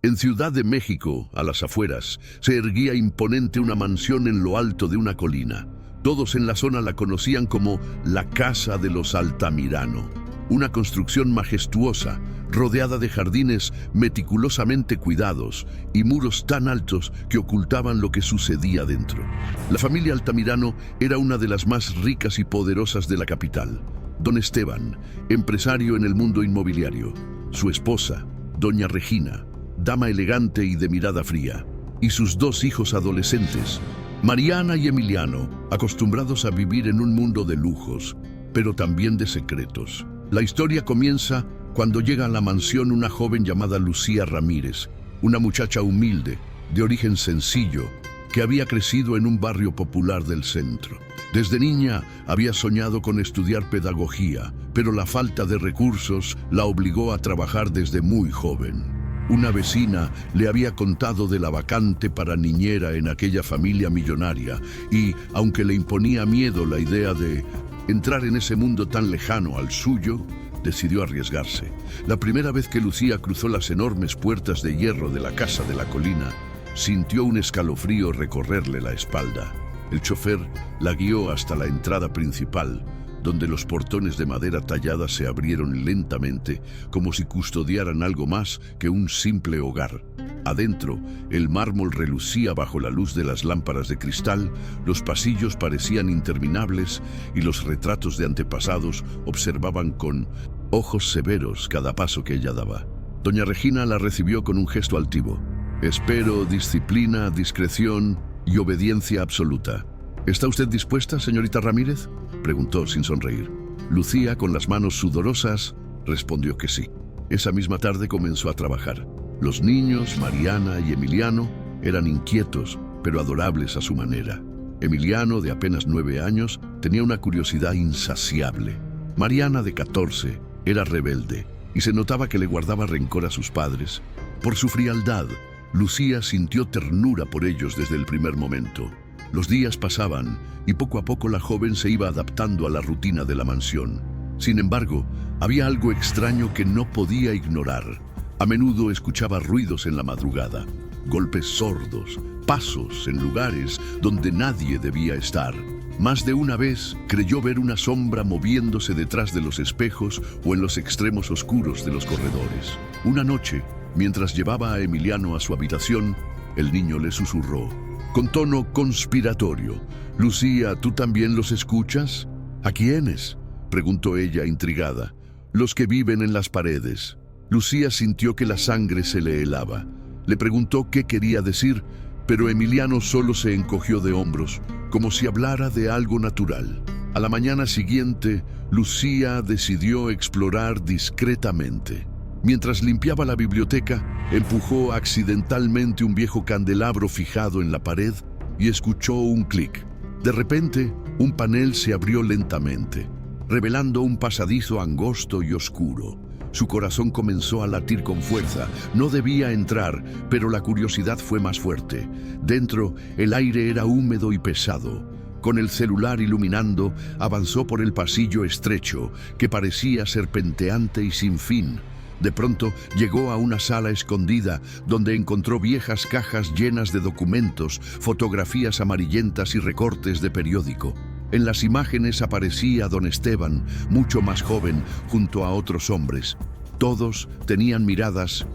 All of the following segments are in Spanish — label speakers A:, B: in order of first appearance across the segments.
A: En Ciudad de México, a las afueras, se erguía imponente una mansión en lo alto de una colina. Todos en la zona la conocían como la Casa de los Altamirano, una construcción majestuosa, rodeada de jardines meticulosamente cuidados y muros tan altos que ocultaban lo que sucedía dentro. La familia Altamirano era una de las más ricas y poderosas de la capital. Don Esteban, empresario en el mundo inmobiliario, su esposa, doña Regina, dama elegante y de mirada fría, y sus dos hijos adolescentes, Mariana y Emiliano, acostumbrados a vivir en un mundo de lujos, pero también de secretos. La historia comienza cuando llega a la mansión una joven llamada Lucía Ramírez, una muchacha humilde, de origen sencillo, que había crecido en un barrio popular del centro. Desde niña había soñado con estudiar pedagogía, pero la falta de recursos la obligó a trabajar desde muy joven. Una vecina le había contado de la vacante para niñera en aquella familia millonaria y, aunque le imponía miedo la idea de entrar en ese mundo tan lejano al suyo, decidió arriesgarse. La primera vez que Lucía cruzó las enormes puertas de hierro de la casa de la colina, sintió un escalofrío recorrerle la espalda. El chofer la guió hasta la entrada principal, donde los portones de madera tallada se abrieron lentamente, como si custodiaran algo más que un simple hogar. Adentro, el mármol relucía bajo la luz de las lámparas de cristal, los pasillos parecían interminables y los retratos de antepasados observaban con ojos severos cada paso que ella daba. Doña Regina la recibió con un gesto altivo. «Espero disciplina, discreción y obediencia absoluta». «¿Está usted dispuesta, señorita Ramírez?», preguntó sin sonreír. Lucía, con las manos sudorosas, respondió que sí. Esa misma tarde comenzó a trabajar. Los niños, Mariana y Emiliano, eran inquietos, pero adorables a su manera. Emiliano, de apenas 9 años, tenía una curiosidad insaciable. Mariana, de 14, era rebelde, y se notaba que le guardaba rencor a sus padres. Por su frialdad, Lucía sintió ternura por ellos desde el primer momento. Los días pasaban y poco a poco la joven se iba adaptando a la rutina de la mansión. Sin embargo, había algo extraño que no podía ignorar. A menudo escuchaba ruidos en la madrugada, golpes sordos, pasos en lugares donde nadie debía estar. Más de una vez creyó ver una sombra moviéndose detrás de los espejos o en los extremos oscuros de los corredores. Una noche, mientras llevaba a Emiliano a su habitación, el niño le susurró, con tono conspiratorio: «Lucía, ¿tú también los escuchas?». «¿A quiénes?», preguntó ella intrigada. «Los que viven en las paredes». Lucía sintió que la sangre se le helaba. Le preguntó qué quería decir, pero Emiliano solo se encogió de hombros, como si hablara de algo natural. A la mañana siguiente, Lucía decidió explorar discretamente. Mientras limpiaba la biblioteca, empujó accidentalmente un viejo candelabro fijado en la pared y escuchó un clic. De repente, un panel se abrió lentamente, revelando un pasadizo angosto y oscuro. Su corazón comenzó a latir con fuerza. No debía entrar, pero la curiosidad fue más fuerte. Dentro, el aire era húmedo y pesado. Con el celular iluminando, avanzó por el pasillo estrecho, que parecía serpenteante y sin fin. De pronto llegó a una sala escondida donde encontró viejas cajas llenas de documentos, fotografías amarillentas y recortes de periódico. En las imágenes aparecía don Esteban, mucho más joven, junto a otros hombres. Todos tenían miradas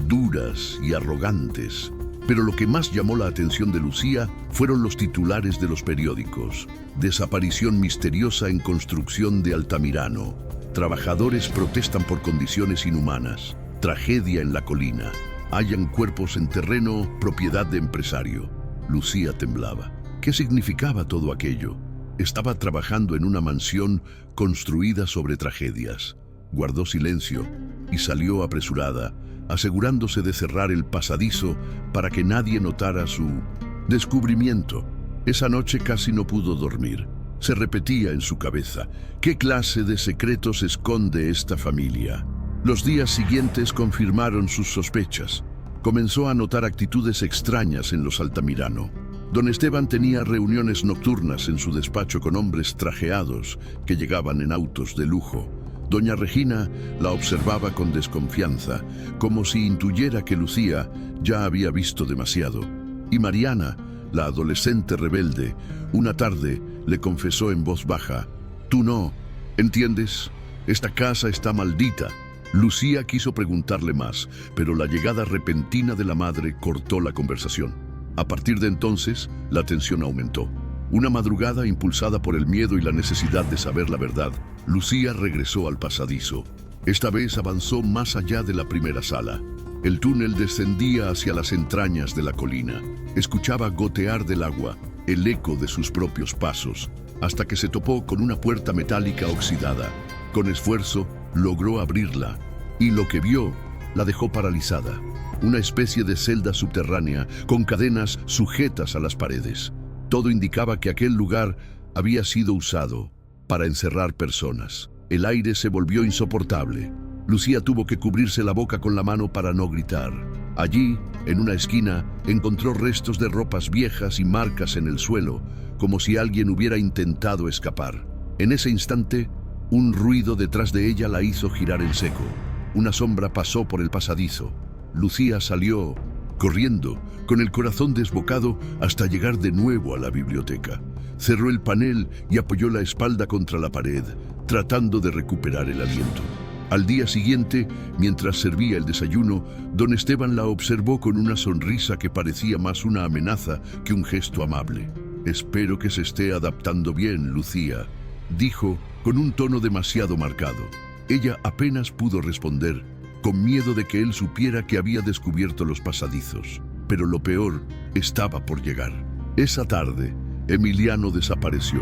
A: duras y arrogantes. Pero lo que más llamó la atención de Lucía fueron los titulares de los periódicos. Desaparición misteriosa en construcción de Altamirano. Trabajadores protestan por condiciones inhumanas. Tragedia en la colina. Hallan cuerpos en terreno propiedad de empresario. Lucía temblaba. ¿Qué significaba todo aquello? Estaba trabajando en una mansión construida sobre tragedias. Guardó silencio y salió apresurada, asegurándose de cerrar el pasadizo para que nadie notara su descubrimiento. Esa noche casi no pudo dormir. Se repetía en su cabeza: ¿qué clase de secretos esconde esta familia? Los días siguientes confirmaron sus sospechas. Comenzó a notar actitudes extrañas en los Altamirano. Don Esteban tenía reuniones nocturnas en su despacho con hombres trajeados que llegaban en autos de lujo. Doña Regina la observaba con desconfianza, como si intuyera que Lucía ya había visto demasiado. Y Mariana, la adolescente rebelde, una tarde le confesó en voz baja: «Tú no, ¿entiendes? Esta casa está maldita». Lucía quiso preguntarle más, pero la llegada repentina de la madre cortó la conversación. A partir de entonces, la tensión aumentó. Una madrugada, impulsada por el miedo y la necesidad de saber la verdad, Lucía regresó al pasadizo. Esta vez avanzó más allá de la primera sala. El túnel descendía hacia las entrañas de la colina. Escuchaba gotear del agua, el eco de sus propios pasos, hasta que se topó con una puerta metálica oxidada. Con esfuerzo, logró abrirla, y lo que vio la dejó paralizada. Una especie de celda subterránea con cadenas sujetas a las paredes. Todo indicaba que aquel lugar había sido usado para encerrar personas. El aire se volvió insoportable. Lucía tuvo que cubrirse la boca con la mano para no gritar. Allí, en una esquina, encontró restos de ropas viejas y marcas en el suelo, como si alguien hubiera intentado escapar. En ese instante, un ruido detrás de ella la hizo girar en seco. Una sombra pasó por el pasadizo. Lucía salió corriendo, con el corazón desbocado, hasta llegar de nuevo a la biblioteca. Cerró el panel y apoyó la espalda contra la pared, tratando de recuperar el aliento. Al día siguiente, mientras servía el desayuno, don Esteban la observó con una sonrisa que parecía más una amenaza que un gesto amable. «Espero que se esté adaptando bien, Lucía», dijo con un tono demasiado marcado. Ella apenas pudo responder, con miedo de que él supiera que había descubierto los pasadizos. Pero lo peor estaba por llegar. Esa tarde, Emiliano desapareció.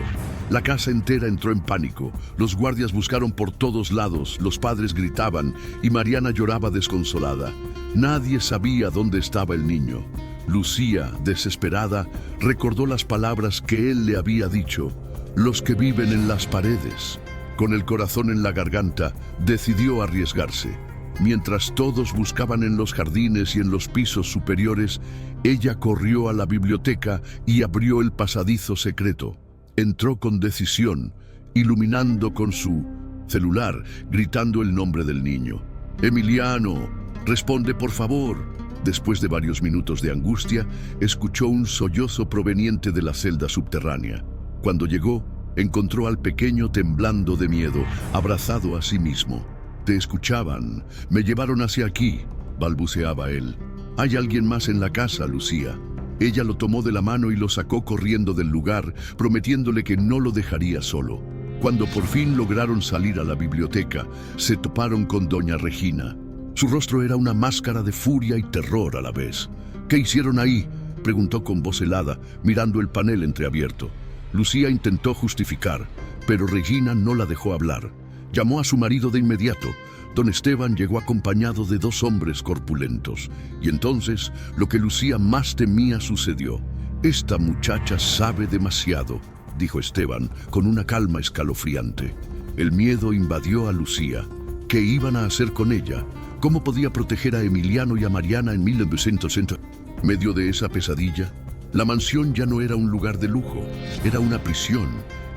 A: La casa entera entró en pánico. Los guardias buscaron por todos lados, los padres gritaban y Mariana lloraba desconsolada. Nadie sabía dónde estaba el niño. Lucía, desesperada, recordó las palabras que él le había dicho: «Los que viven en las paredes». Con el corazón en la garganta, decidió arriesgarse. Mientras todos buscaban en los jardines y en los pisos superiores, ella corrió a la biblioteca y abrió el pasadizo secreto. Entró con decisión, iluminando con su celular, gritando el nombre del niño. «Emiliano, responde por favor». Después de varios minutos de angustia, escuchó un sollozo proveniente de la celda subterránea. Cuando llegó, encontró al pequeño temblando de miedo, abrazado a sí mismo. «Te escuchaban, me llevaron hacia aquí», balbuceaba él. «Hay alguien más en la casa, Lucía». Ella lo tomó de la mano y lo sacó corriendo del lugar, prometiéndole que no lo dejaría solo. Cuando por fin lograron salir a la biblioteca, se toparon con doña Regina. Su rostro era una máscara de furia y terror a la vez. «¿Qué hicieron ahí?», preguntó con voz helada, mirando el panel entreabierto. Lucía intentó justificar, pero Regina no la dejó hablar. Llamó a su marido de inmediato. Don Esteban llegó acompañado de 2 hombres corpulentos. Y entonces, lo que Lucía más temía sucedió. «Esta muchacha sabe demasiado», dijo Esteban, con una calma escalofriante. El miedo invadió a Lucía. ¿Qué iban a hacer con ella? ¿Cómo podía proteger a Emiliano y a Mariana en 1960? Medio de esa pesadilla, la mansión ya no era un lugar de lujo, era una prisión.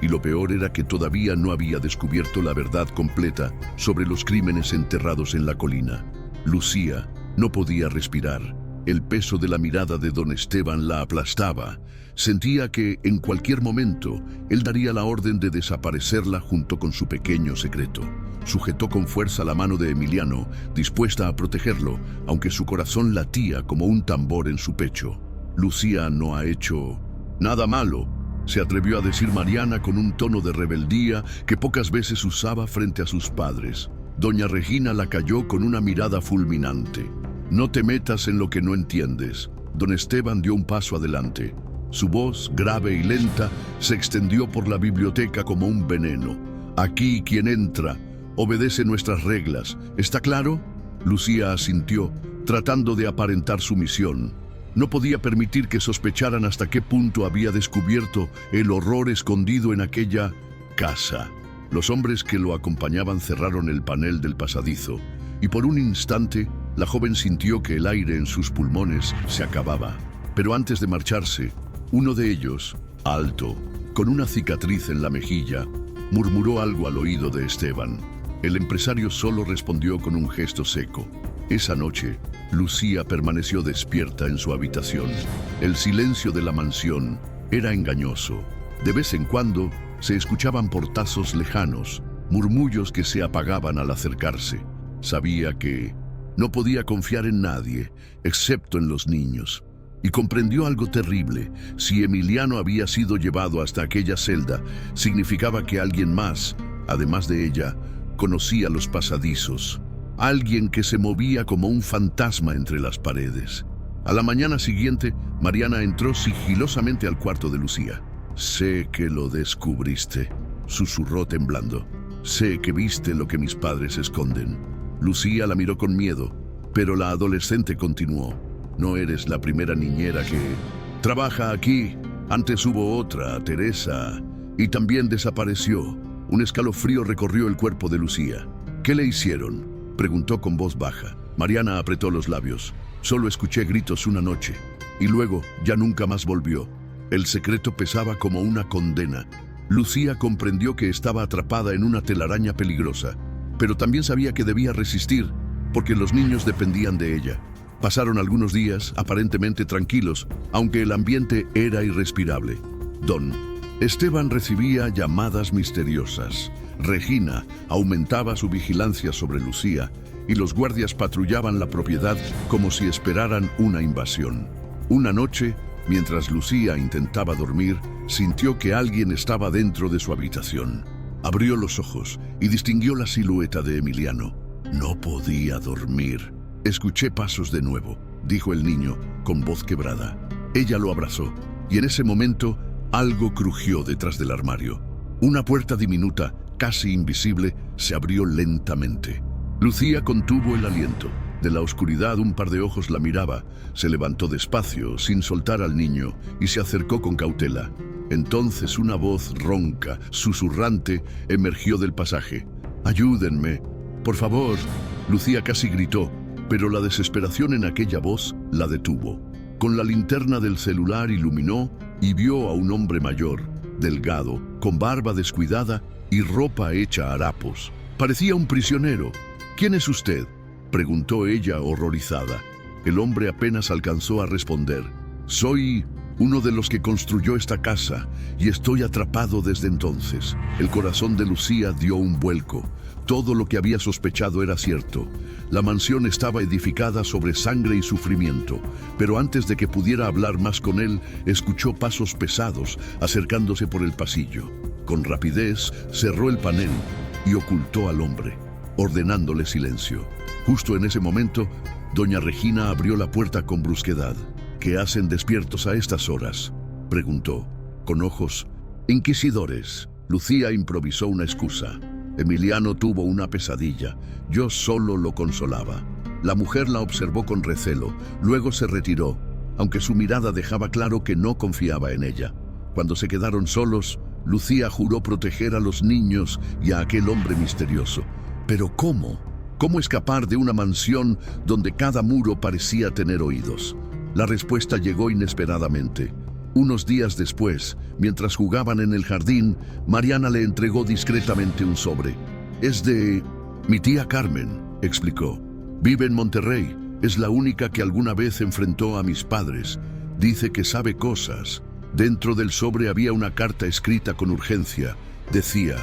A: Y lo peor era que todavía no había descubierto la verdad completa sobre los crímenes enterrados en la colina. Lucía no podía respirar. El peso de la mirada de don Esteban la aplastaba. Sentía que, en cualquier momento, él daría la orden de desaparecerla junto con su pequeño secreto. Sujetó con fuerza la mano de Emiliano, dispuesta a protegerlo, aunque su corazón latía como un tambor en su pecho. «Lucía no ha hecho nada malo», se atrevió a decir Mariana con un tono de rebeldía que pocas veces usaba frente a sus padres. Doña Regina la calló con una mirada fulminante. «No te metas en lo que no entiendes». Don Esteban dio un paso adelante. Su voz, grave y lenta, se extendió por la biblioteca como un veneno. «Aquí quien entra obedece nuestras reglas. ¿Está claro?». Lucía asintió, tratando de aparentar sumisión. No podía permitir que sospecharan hasta qué punto había descubierto el horror escondido en aquella casa. Los hombres que lo acompañaban cerraron el panel del pasadizo, y por un instante la joven sintió que el aire en sus pulmones se acababa. Pero antes de marcharse, uno de ellos, alto, con una cicatriz en la mejilla, murmuró algo al oído de Esteban. El empresario solo respondió con un gesto seco. Esa noche, Lucía permaneció despierta en su habitación. El silencio de la mansión era engañoso. De vez en cuando se escuchaban portazos lejanos, murmullos que se apagaban al acercarse. Sabía que no podía confiar en nadie, excepto en los niños. Y comprendió algo terrible. Si Emiliano había sido llevado hasta aquella celda, significaba que alguien más, además de ella, conocía los pasadizos. Alguien que se movía como un fantasma entre las paredes. A la mañana siguiente, Mariana entró sigilosamente al cuarto de Lucía. «Sé que lo descubriste», susurró temblando. «Sé que viste lo que mis padres esconden». Lucía la miró con miedo, pero la adolescente continuó. «No eres la primera niñera que trabaja aquí. Antes hubo otra, Teresa, y también desapareció». Un escalofrío recorrió el cuerpo de Lucía. «¿Qué le hicieron?», preguntó con voz baja. Mariana apretó los labios. «Solo escuché gritos una noche, y luego ya nunca más volvió». El secreto pesaba como una condena. Lucía comprendió que estaba atrapada en una telaraña peligrosa, pero también sabía que debía resistir, porque los niños dependían de ella. Pasaron algunos días aparentemente tranquilos, aunque el ambiente era irrespirable. Don Esteban recibía llamadas misteriosas. Regina aumentaba su vigilancia sobre Lucía y los guardias patrullaban la propiedad como si esperaran una invasión. Una noche, mientras Lucía intentaba dormir, sintió que alguien estaba dentro de su habitación. Abrió los ojos y distinguió la silueta de Emiliano. No podía dormir. «Escuché pasos de nuevo», dijo el niño con voz quebrada. Ella lo abrazó y en ese momento algo crujió detrás del armario. Una puerta diminuta, casi invisible, se abrió lentamente. Lucía contuvo el aliento. De la oscuridad un par de ojos la miraba. Se levantó despacio, sin soltar al niño, y se acercó con cautela. Entonces una voz ronca, susurrante, emergió del pasaje. «Ayúdenme, por favor». Lucía casi gritó, pero la desesperación en aquella voz la detuvo. Con la linterna del celular iluminó y vio a un hombre mayor, delgado, con barba descuidada y ropa hecha harapos. Parecía un prisionero. «¿Quién es usted?», preguntó ella horrorizada. El hombre apenas alcanzó a responder. «Soy uno de los que construyó esta casa y estoy atrapado desde entonces». El corazón de Lucía dio un vuelco. Todo lo que había sospechado era cierto. La mansión estaba edificada sobre sangre y sufrimiento, pero antes de que pudiera hablar más con él, escuchó pasos pesados acercándose por el pasillo. Con rapidez cerró el panel y ocultó al hombre, ordenándole silencio. Justo en ese momento, doña Regina abrió la puerta con brusquedad. «¿Qué hacen despiertos a estas horas?», preguntó, con ojos inquisidores. Lucía improvisó una excusa. «Emiliano tuvo una pesadilla. Yo solo lo consolaba». La mujer la observó con recelo. Luego se retiró, aunque su mirada dejaba claro que no confiaba en ella. Cuando se quedaron solos, Lucía juró proteger a los niños y a aquel hombre misterioso. Pero ¿cómo? ¿Cómo escapar de una mansión donde cada muro parecía tener oídos? La respuesta llegó inesperadamente. Unos días después, mientras jugaban en el jardín, Mariana le entregó discretamente un sobre. «Es de mi tía Carmen», explicó. «Vive en Monterrey. Es la única que alguna vez enfrentó a mis padres. Dice que sabe cosas». Dentro del sobre había una carta escrita con urgencia. Decía: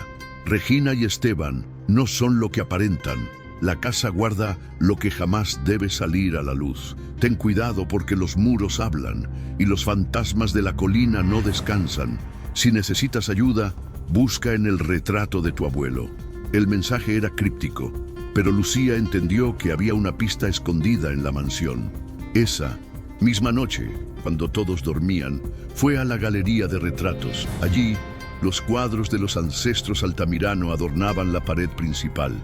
A: «Regina y Esteban no son lo que aparentan. La casa guarda lo que jamás debe salir a la luz. Ten cuidado porque los muros hablan y los fantasmas de la colina no descansan. Si necesitas ayuda, busca en el retrato de tu abuelo». El mensaje era críptico, pero Lucía entendió que había una pista escondida en la mansión. Esa misma noche, cuando todos dormían, fue a la galería de retratos. Allí, los cuadros de los ancestros Altamirano adornaban la pared principal.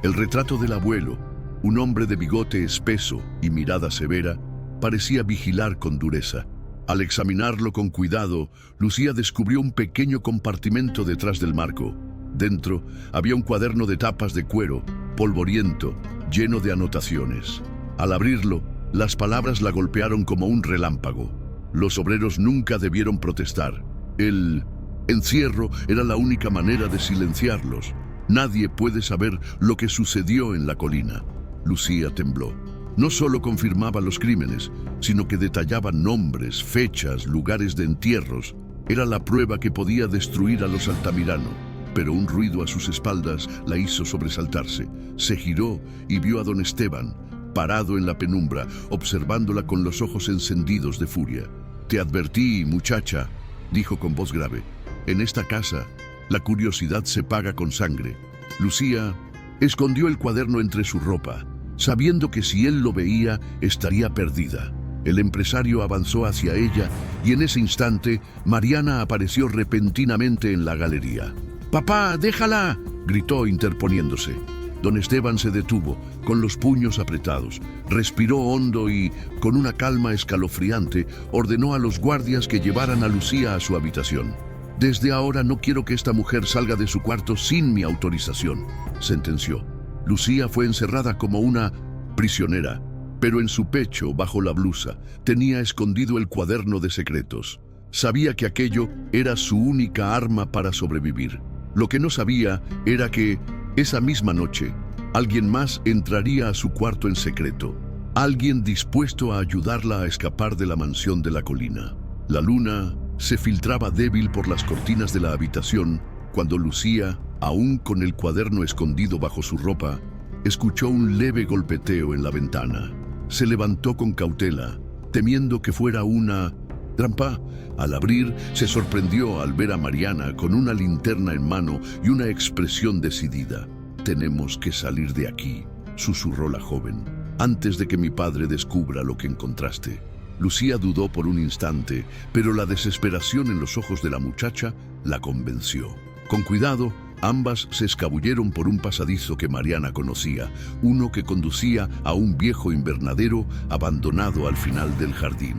A: El retrato del abuelo, un hombre de bigote espeso y mirada severa, parecía vigilar con dureza. Al examinarlo con cuidado, Lucía descubrió un pequeño compartimento detrás del marco. Dentro había un cuaderno de tapas de cuero, polvoriento, lleno de anotaciones. Al abrirlo, las palabras la golpearon como un relámpago. Los obreros nunca debieron protestar. El encierro era la única manera de silenciarlos. Nadie puede saber lo que sucedió en la colina. Lucía tembló. No solo confirmaba los crímenes, sino que detallaba nombres, fechas, lugares de entierros. Era la prueba que podía destruir a los Altamirano. Pero un ruido a sus espaldas la hizo sobresaltarse. Se giró y vio a don Esteban, parado en la penumbra, observándola con los ojos encendidos de furia. «Te advertí, muchacha», dijo con voz grave. «En esta casa, la curiosidad se paga con sangre». Lucía escondió el cuaderno entre su ropa, sabiendo que si él lo veía, estaría perdida. El empresario avanzó hacia ella y en ese instante, Mariana apareció repentinamente en la galería. «¡Papá, déjala!», gritó interponiéndose. Don Esteban se detuvo, con los puños apretados. Respiró hondo y, con una calma escalofriante, ordenó a los guardias que llevaran a Lucía a su habitación. «Desde ahora no quiero que esta mujer salga de su cuarto sin mi autorización», sentenció. Lucía fue encerrada como una prisionera, pero en su pecho, bajo la blusa, tenía escondido el cuaderno de secretos. Sabía que aquello era su única arma para sobrevivir. Lo que no sabía era que, esa misma noche, alguien más entraría a su cuarto en secreto. Alguien dispuesto a ayudarla a escapar de la mansión de la colina. La luna se filtraba débil por las cortinas de la habitación cuando Lucía, aún con el cuaderno escondido bajo su ropa, escuchó un leve golpeteo en la ventana. Se levantó con cautela, temiendo que fuera una trampa. Al abrir, se sorprendió al ver a Mariana con una linterna en mano y una expresión decidida. «Tenemos que salir de aquí», susurró la joven, «antes de que mi padre descubra lo que encontraste». Lucía dudó por un instante, pero la desesperación en los ojos de la muchacha la convenció. Con cuidado, ambas se escabulleron por un pasadizo que Mariana conocía, uno que conducía a un viejo invernadero abandonado al final del jardín.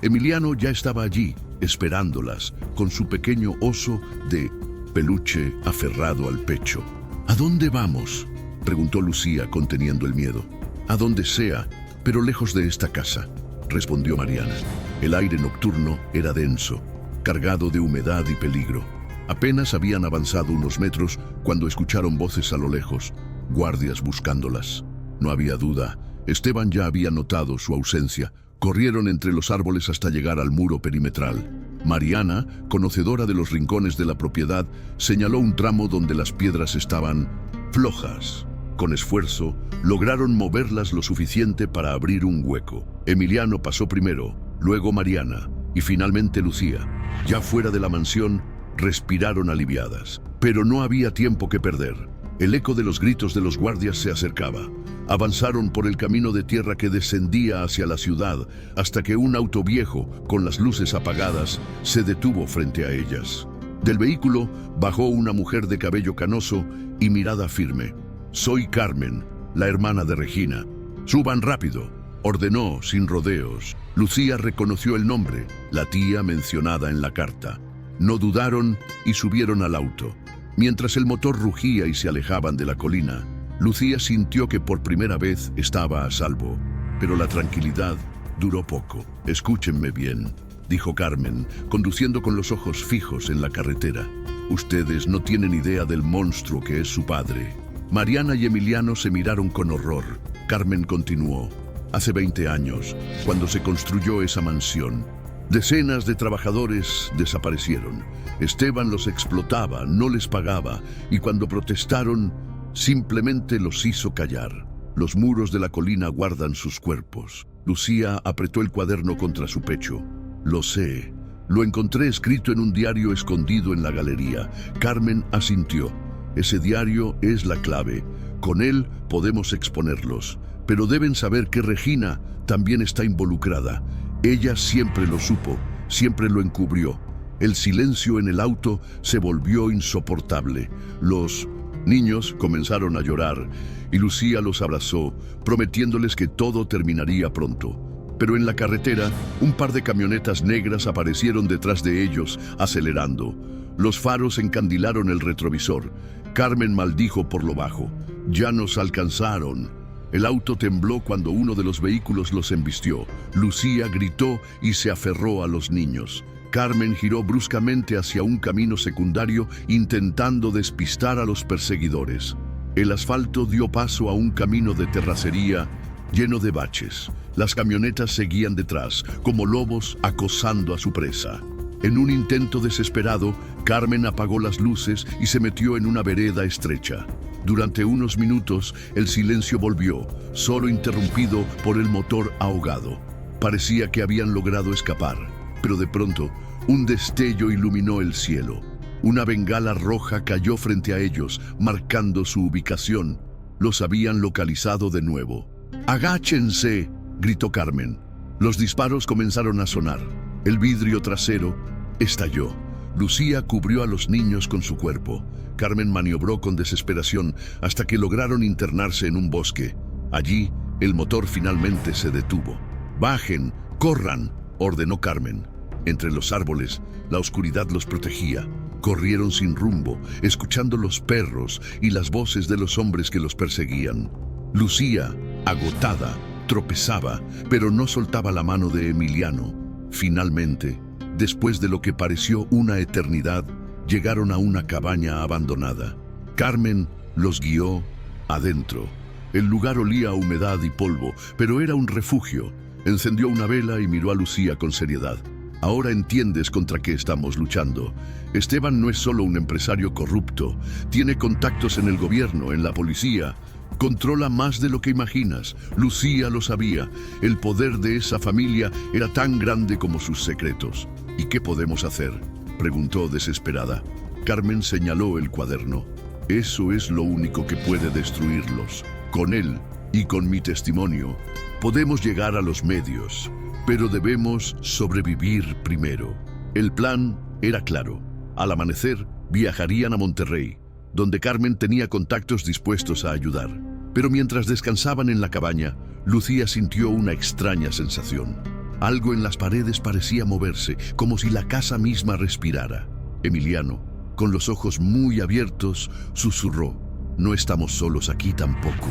A: Emiliano ya estaba allí, esperándolas, con su pequeño oso de peluche aferrado al pecho. «¿A dónde vamos?», preguntó Lucía, conteniendo el miedo. «A donde sea, pero lejos de esta casa», respondió Mariana. El aire nocturno era denso, cargado de humedad y peligro. Apenas habían avanzado unos metros cuando escucharon voces a lo lejos, guardias buscándolas. No había duda, Esteban ya había notado su ausencia. Corrieron entre los árboles hasta llegar al muro perimetral. Mariana, conocedora de los rincones de la propiedad, señaló un tramo donde las piedras estaban flojas. Con esfuerzo, lograron moverlas lo suficiente para abrir un hueco. Emiliano pasó primero, luego Mariana y finalmente Lucía. Ya fuera de la mansión, respiraron aliviadas. Pero no había tiempo que perder. El eco de los gritos de los guardias se acercaba. Avanzaron por el camino de tierra que descendía hacia la ciudad hasta que un auto viejo, con las luces apagadas, se detuvo frente a ellas. Del vehículo bajó una mujer de cabello canoso y mirada firme. «Soy Carmen, la hermana de Regina. Suban rápido», ordenó sin rodeos. Lucía reconoció el nombre, la tía mencionada en la carta. No dudaron y subieron al auto. Mientras el motor rugía y se alejaban de la colina, Lucía sintió que por primera vez estaba a salvo, pero la tranquilidad duró poco. «Escúchenme bien», dijo Carmen, conduciendo con los ojos fijos en la carretera. «Ustedes no tienen idea del monstruo que es su padre». Mariana y Emiliano se miraron con horror. Carmen continuó. «Hace 20 años, cuando se construyó esa mansión, decenas de trabajadores desaparecieron. Esteban los explotaba, no les pagaba, y cuando protestaron, simplemente los hizo callar. Los muros de la colina guardan sus cuerpos». Lucía apretó el cuaderno contra su pecho. «Lo sé. Lo encontré escrito en un diario escondido en la galería». Carmen asintió. «Ese diario es la clave. Con él podemos exponerlos. Pero deben saber que Regina también está involucrada. Ella siempre lo supo, siempre lo encubrió». El silencio en el auto se volvió insoportable. Los niños comenzaron a llorar y Lucía los abrazó, prometiéndoles que todo terminaría pronto. Pero en la carretera, un par de camionetas negras aparecieron detrás de ellos, acelerando. Los faros encandilaron el retrovisor. Carmen maldijo por lo bajo. «Ya nos alcanzaron». El auto tembló cuando uno de los vehículos los embistió. Lucía gritó y se aferró a los niños. Carmen giró bruscamente hacia un camino secundario intentando despistar a los perseguidores. El asfalto dio paso a un camino de terracería lleno de baches. Las camionetas seguían detrás, como lobos acosando a su presa. En un intento desesperado, Carmen apagó las luces y se metió en una vereda estrecha. Durante unos minutos, el silencio volvió, solo interrumpido por el motor ahogado. Parecía que habían logrado escapar, pero de pronto, un destello iluminó el cielo. Una bengala roja cayó frente a ellos, marcando su ubicación. Los habían localizado de nuevo. ¡Agáchense!, gritó Carmen. Los disparos comenzaron a sonar. El vidrio trasero estalló. Lucía cubrió a los niños con su cuerpo. Carmen maniobró con desesperación hasta que lograron internarse en un bosque. Allí, el motor finalmente se detuvo. ¡Bajen! ¡Corran!, ordenó Carmen. Entre los árboles, la oscuridad los protegía. Corrieron sin rumbo, escuchando los perros y las voces de los hombres que los perseguían. Lucía, agotada, tropezaba, pero no soltaba la mano de Emiliano. Finalmente, después de lo que pareció una eternidad, llegaron a una cabaña abandonada. Carmen los guió adentro. El lugar olía a humedad y polvo, pero era un refugio. Encendió una vela y miró a Lucía con seriedad. Ahora entiendes contra qué estamos luchando. Esteban no es solo un empresario corrupto. Tiene contactos en el gobierno, en la policía. Controla más de lo que imaginas. Lucía lo sabía. El poder de esa familia era tan grande como sus secretos. ¿Y qué podemos hacer?, preguntó desesperada. Carmen señaló el cuaderno. Eso es lo único que puede destruirlos. Con él y con mi testimonio, podemos llegar a los medios, pero debemos sobrevivir primero. El plan era claro. Al amanecer, viajarían a Monterrey, donde Carmen tenía contactos dispuestos a ayudar. Pero mientras descansaban en la cabaña, Lucía sintió una extraña sensación. Algo en las paredes parecía moverse, como si la casa misma respirara. Emiliano, con los ojos muy abiertos, susurró: «No estamos solos aquí tampoco».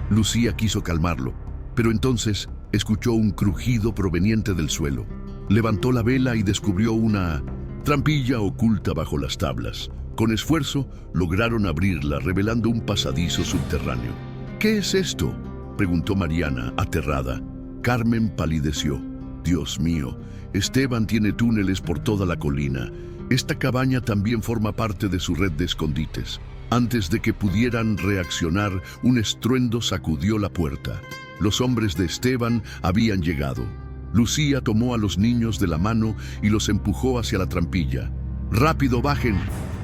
A: Lucía quiso calmarlo, pero entonces escuchó un crujido proveniente del suelo. Levantó la vela y descubrió una trampilla oculta bajo las tablas. Con esfuerzo, lograron abrirla, revelando un pasadizo subterráneo. «¿Qué es esto?», preguntó Mariana, aterrada. Carmen palideció. «Dios mío, Esteban tiene túneles por toda la colina. Esta cabaña también forma parte de su red de escondites». Antes de que pudieran reaccionar, un estruendo sacudió la puerta. Los hombres de Esteban habían llegado. Lucía tomó a los niños de la mano y los empujó hacia la trampilla. «¡Rápido, bajen!».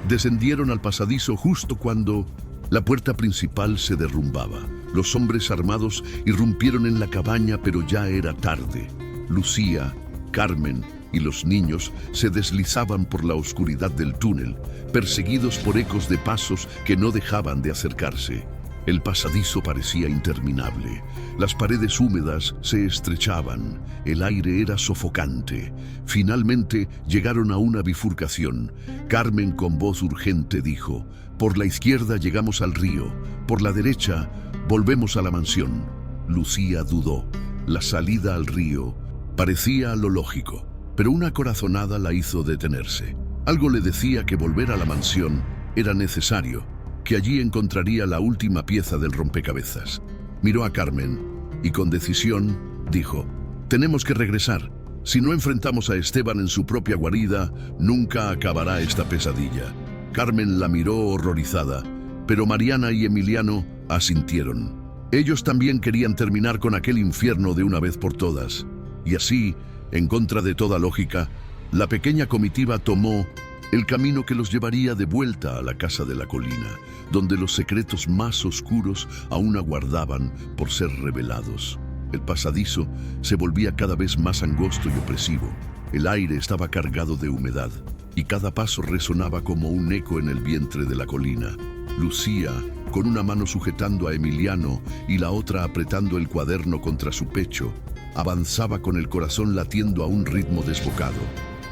A: Descendieron al pasadizo justo cuando la puerta principal se derrumbaba. Los hombres armados irrumpieron en la cabaña, pero ya era tarde. Lucía, Carmen y los niños se deslizaban por la oscuridad del túnel, perseguidos por ecos de pasos que no dejaban de acercarse. El pasadizo parecía interminable. Las paredes húmedas se estrechaban. El aire era sofocante. Finalmente llegaron a una bifurcación. Carmen, con voz urgente, dijo: «Por la izquierda llegamos al río. Por la derecha volvemos a la mansión». Lucía dudó. La salida al río parecía lo lógico, pero una corazonada la hizo detenerse. Algo le decía que volver a la mansión era necesario, que allí encontraría la última pieza del rompecabezas. Miró a Carmen y con decisión dijo: «Tenemos que regresar. Si no enfrentamos a Esteban en su propia guarida, nunca acabará esta pesadilla». Carmen la miró horrorizada, pero Mariana y Emiliano asintieron. Ellos también querían terminar con aquel infierno de una vez por todas. Y así, en contra de toda lógica, la pequeña comitiva tomó el camino que los llevaría de vuelta a la casa de la colina, donde los secretos más oscuros aún aguardaban por ser revelados. El pasadizo se volvía cada vez más angosto y opresivo. El aire estaba cargado de humedad, y cada paso resonaba como un eco en el vientre de la colina. Lucía, con una mano sujetando a Emiliano y la otra apretando el cuaderno contra su pecho, avanzaba con el corazón latiendo a un ritmo desbocado.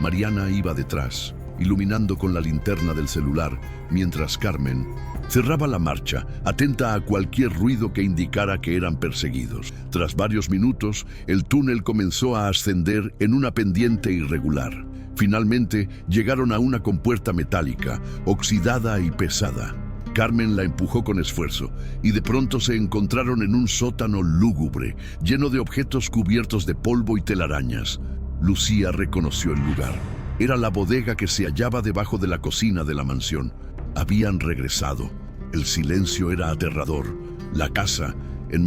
A: Mariana iba detrás, iluminando con la linterna del celular, mientras Carmen cerraba la marcha, atenta a cualquier ruido que indicara que eran perseguidos. Tras varios minutos, el túnel comenzó a ascender en una pendiente irregular. Finalmente llegaron a una compuerta metálica, oxidada y pesada. Carmen la empujó con esfuerzo y de pronto se encontraron en un sótano lúgubre, lleno de objetos cubiertos de polvo y telarañas. Lucía reconoció el lugar. Era la bodega que se hallaba debajo de la cocina de la mansión. Habían regresado. El silencio era aterrador. La casa, en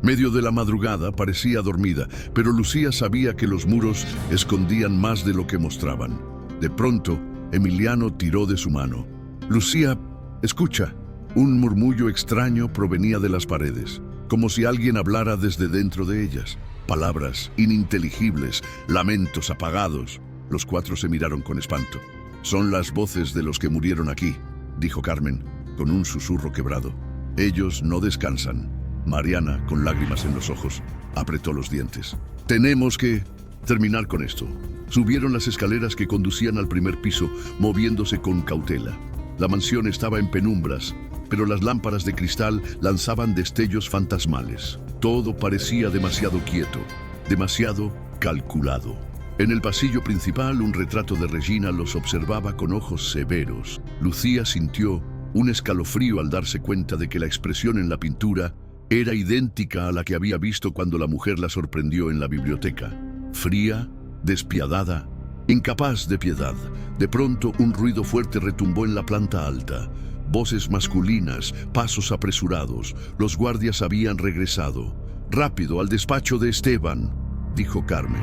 A: medio de la madrugada, parecía dormida, pero Lucía sabía que los muros escondían más de lo que mostraban. De pronto, Emiliano tiró de su mano. «Lucía, escucha». Un murmullo extraño provenía de las paredes, como si alguien hablara desde dentro de ellas. Palabras ininteligibles, lamentos apagados. Los cuatro se miraron con espanto. «Son las voces de los que murieron aquí», dijo Carmen, con un susurro quebrado. «Ellos no descansan». Mariana, con lágrimas en los ojos, apretó los dientes. «Tenemos que terminar con esto». Subieron las escaleras que conducían al primer piso, moviéndose con cautela. La mansión estaba en penumbras, pero las lámparas de cristal lanzaban destellos fantasmales. Todo parecía demasiado quieto, demasiado calculado. En el pasillo principal, un retrato de Regina los observaba con ojos severos. Lucía sintió un escalofrío al darse cuenta de que la expresión en la pintura era idéntica a la que había visto cuando la mujer la sorprendió en la biblioteca. Fría, despiadada, incapaz de piedad. De pronto, un ruido fuerte retumbó en la planta alta. Voces masculinas, pasos apresurados. Los guardias habían regresado. «Rápido, al despacho de Esteban», dijo Carmen.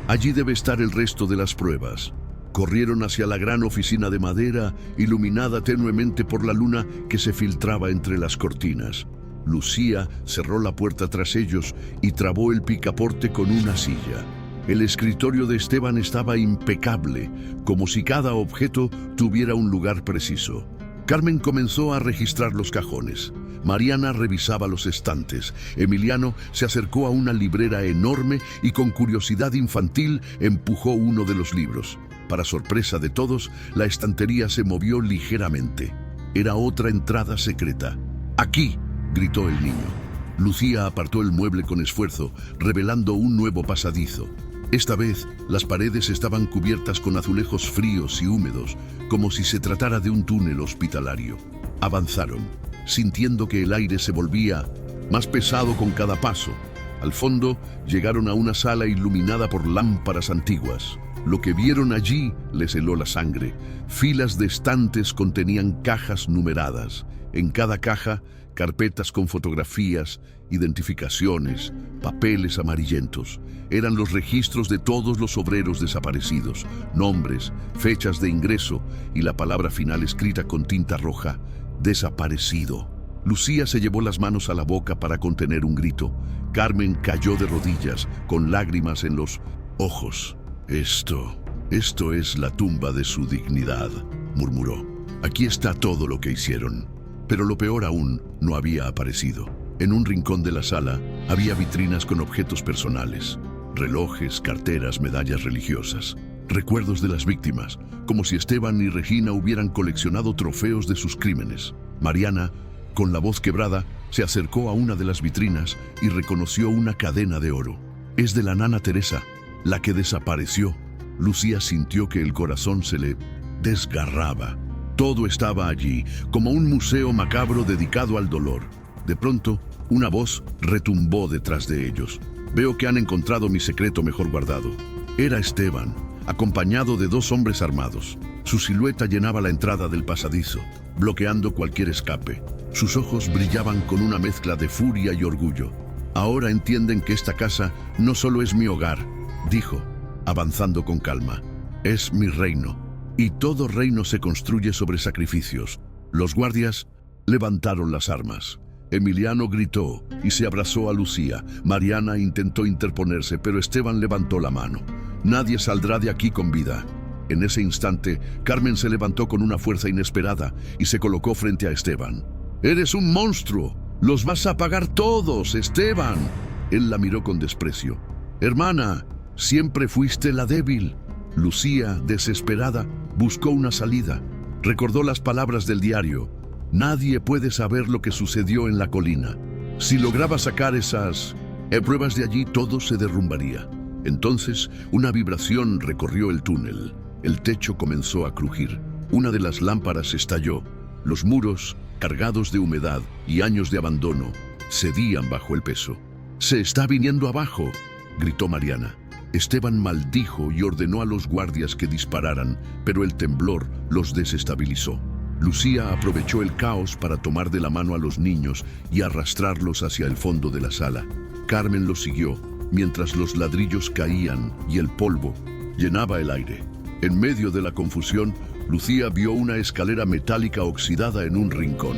A: «Allí debe estar el resto de las pruebas». Corrieron hacia la gran oficina de madera, iluminada tenuemente por la luna que se filtraba entre las cortinas. Lucía cerró la puerta tras ellos y trabó el picaporte con una silla. El escritorio de Esteban estaba impecable, como si cada objeto tuviera un lugar preciso. Carmen comenzó a registrar los cajones. Mariana revisaba los estantes. Emiliano se acercó a una librera enorme y con curiosidad infantil empujó uno de los libros. Para sorpresa de todos, la estantería se movió ligeramente. Era otra entrada secreta. «Aquí», gritó el niño. Lucía apartó el mueble con esfuerzo, revelando un nuevo pasadizo. Esta vez, las paredes estaban cubiertas con azulejos fríos y húmedos, como si se tratara de un túnel hospitalario. Avanzaron, sintiendo que el aire se volvía más pesado con cada paso. Al fondo, llegaron a una sala iluminada por lámparas antiguas. Lo que vieron allí les heló la sangre. Filas de estantes contenían cajas numeradas. En cada caja, carpetas con fotografías, identificaciones, papeles amarillentos. Eran los registros de todos los obreros desaparecidos, nombres, fechas de ingreso y la palabra final escrita con tinta roja: desaparecido. Lucía se llevó las manos a la boca para contener un grito. Carmen cayó de rodillas, con lágrimas en los ojos. Esto es la tumba de su dignidad», murmuró. «Aquí está todo lo que hicieron». Pero lo peor aún no había aparecido. En un rincón de la sala había vitrinas con objetos personales, relojes, carteras, medallas religiosas, recuerdos de las víctimas, como si Esteban y Regina hubieran coleccionado trofeos de sus crímenes. Mariana, con la voz quebrada, se acercó a una de las vitrinas y reconoció una cadena de oro. «Es de la nana Teresa, la que desapareció». Lucía sintió que el corazón se le desgarraba. Todo estaba allí, como un museo macabro dedicado al dolor. De pronto, una voz retumbó detrás de ellos. «Veo que han encontrado mi secreto mejor guardado». Era Esteban, acompañado de dos hombres armados. Su silueta llenaba la entrada del pasadizo, bloqueando cualquier escape. Sus ojos brillaban con una mezcla de furia y orgullo. «Ahora entienden que esta casa no solo es mi hogar», dijo, avanzando con calma. «Es mi reino. Y todo reino se construye sobre sacrificios». Los guardias levantaron las armas. Emiliano gritó y se abrazó a Lucía. Mariana intentó interponerse, pero Esteban levantó la mano. «Nadie saldrá de aquí con vida». En ese instante, Carmen se levantó con una fuerza inesperada y se colocó frente a Esteban. «¡Eres un monstruo! ¡Los vas a pagar todos, Esteban!». Él la miró con desprecio. «Hermana, siempre fuiste la débil». Lucía, desesperada, buscó una salida. Recordó las palabras del diario. «Nadie puede saber lo que sucedió en la colina. Si lograba sacar esas pruebas de allí, todo se derrumbaría». Entonces, una vibración recorrió el túnel. El techo comenzó a crujir. Una de las lámparas estalló. Los muros, cargados de humedad y años de abandono, cedían bajo el peso. «¡Se está viniendo abajo!», gritó Mariana. Esteban maldijo y ordenó a los guardias que dispararan, pero el temblor los desestabilizó. Lucía aprovechó el caos para tomar de la mano a los niños y arrastrarlos hacia el fondo de la sala. Carmen los siguió, mientras los ladrillos caían y el polvo llenaba el aire. En medio de la confusión, Lucía vio una escalera metálica oxidada en un rincón.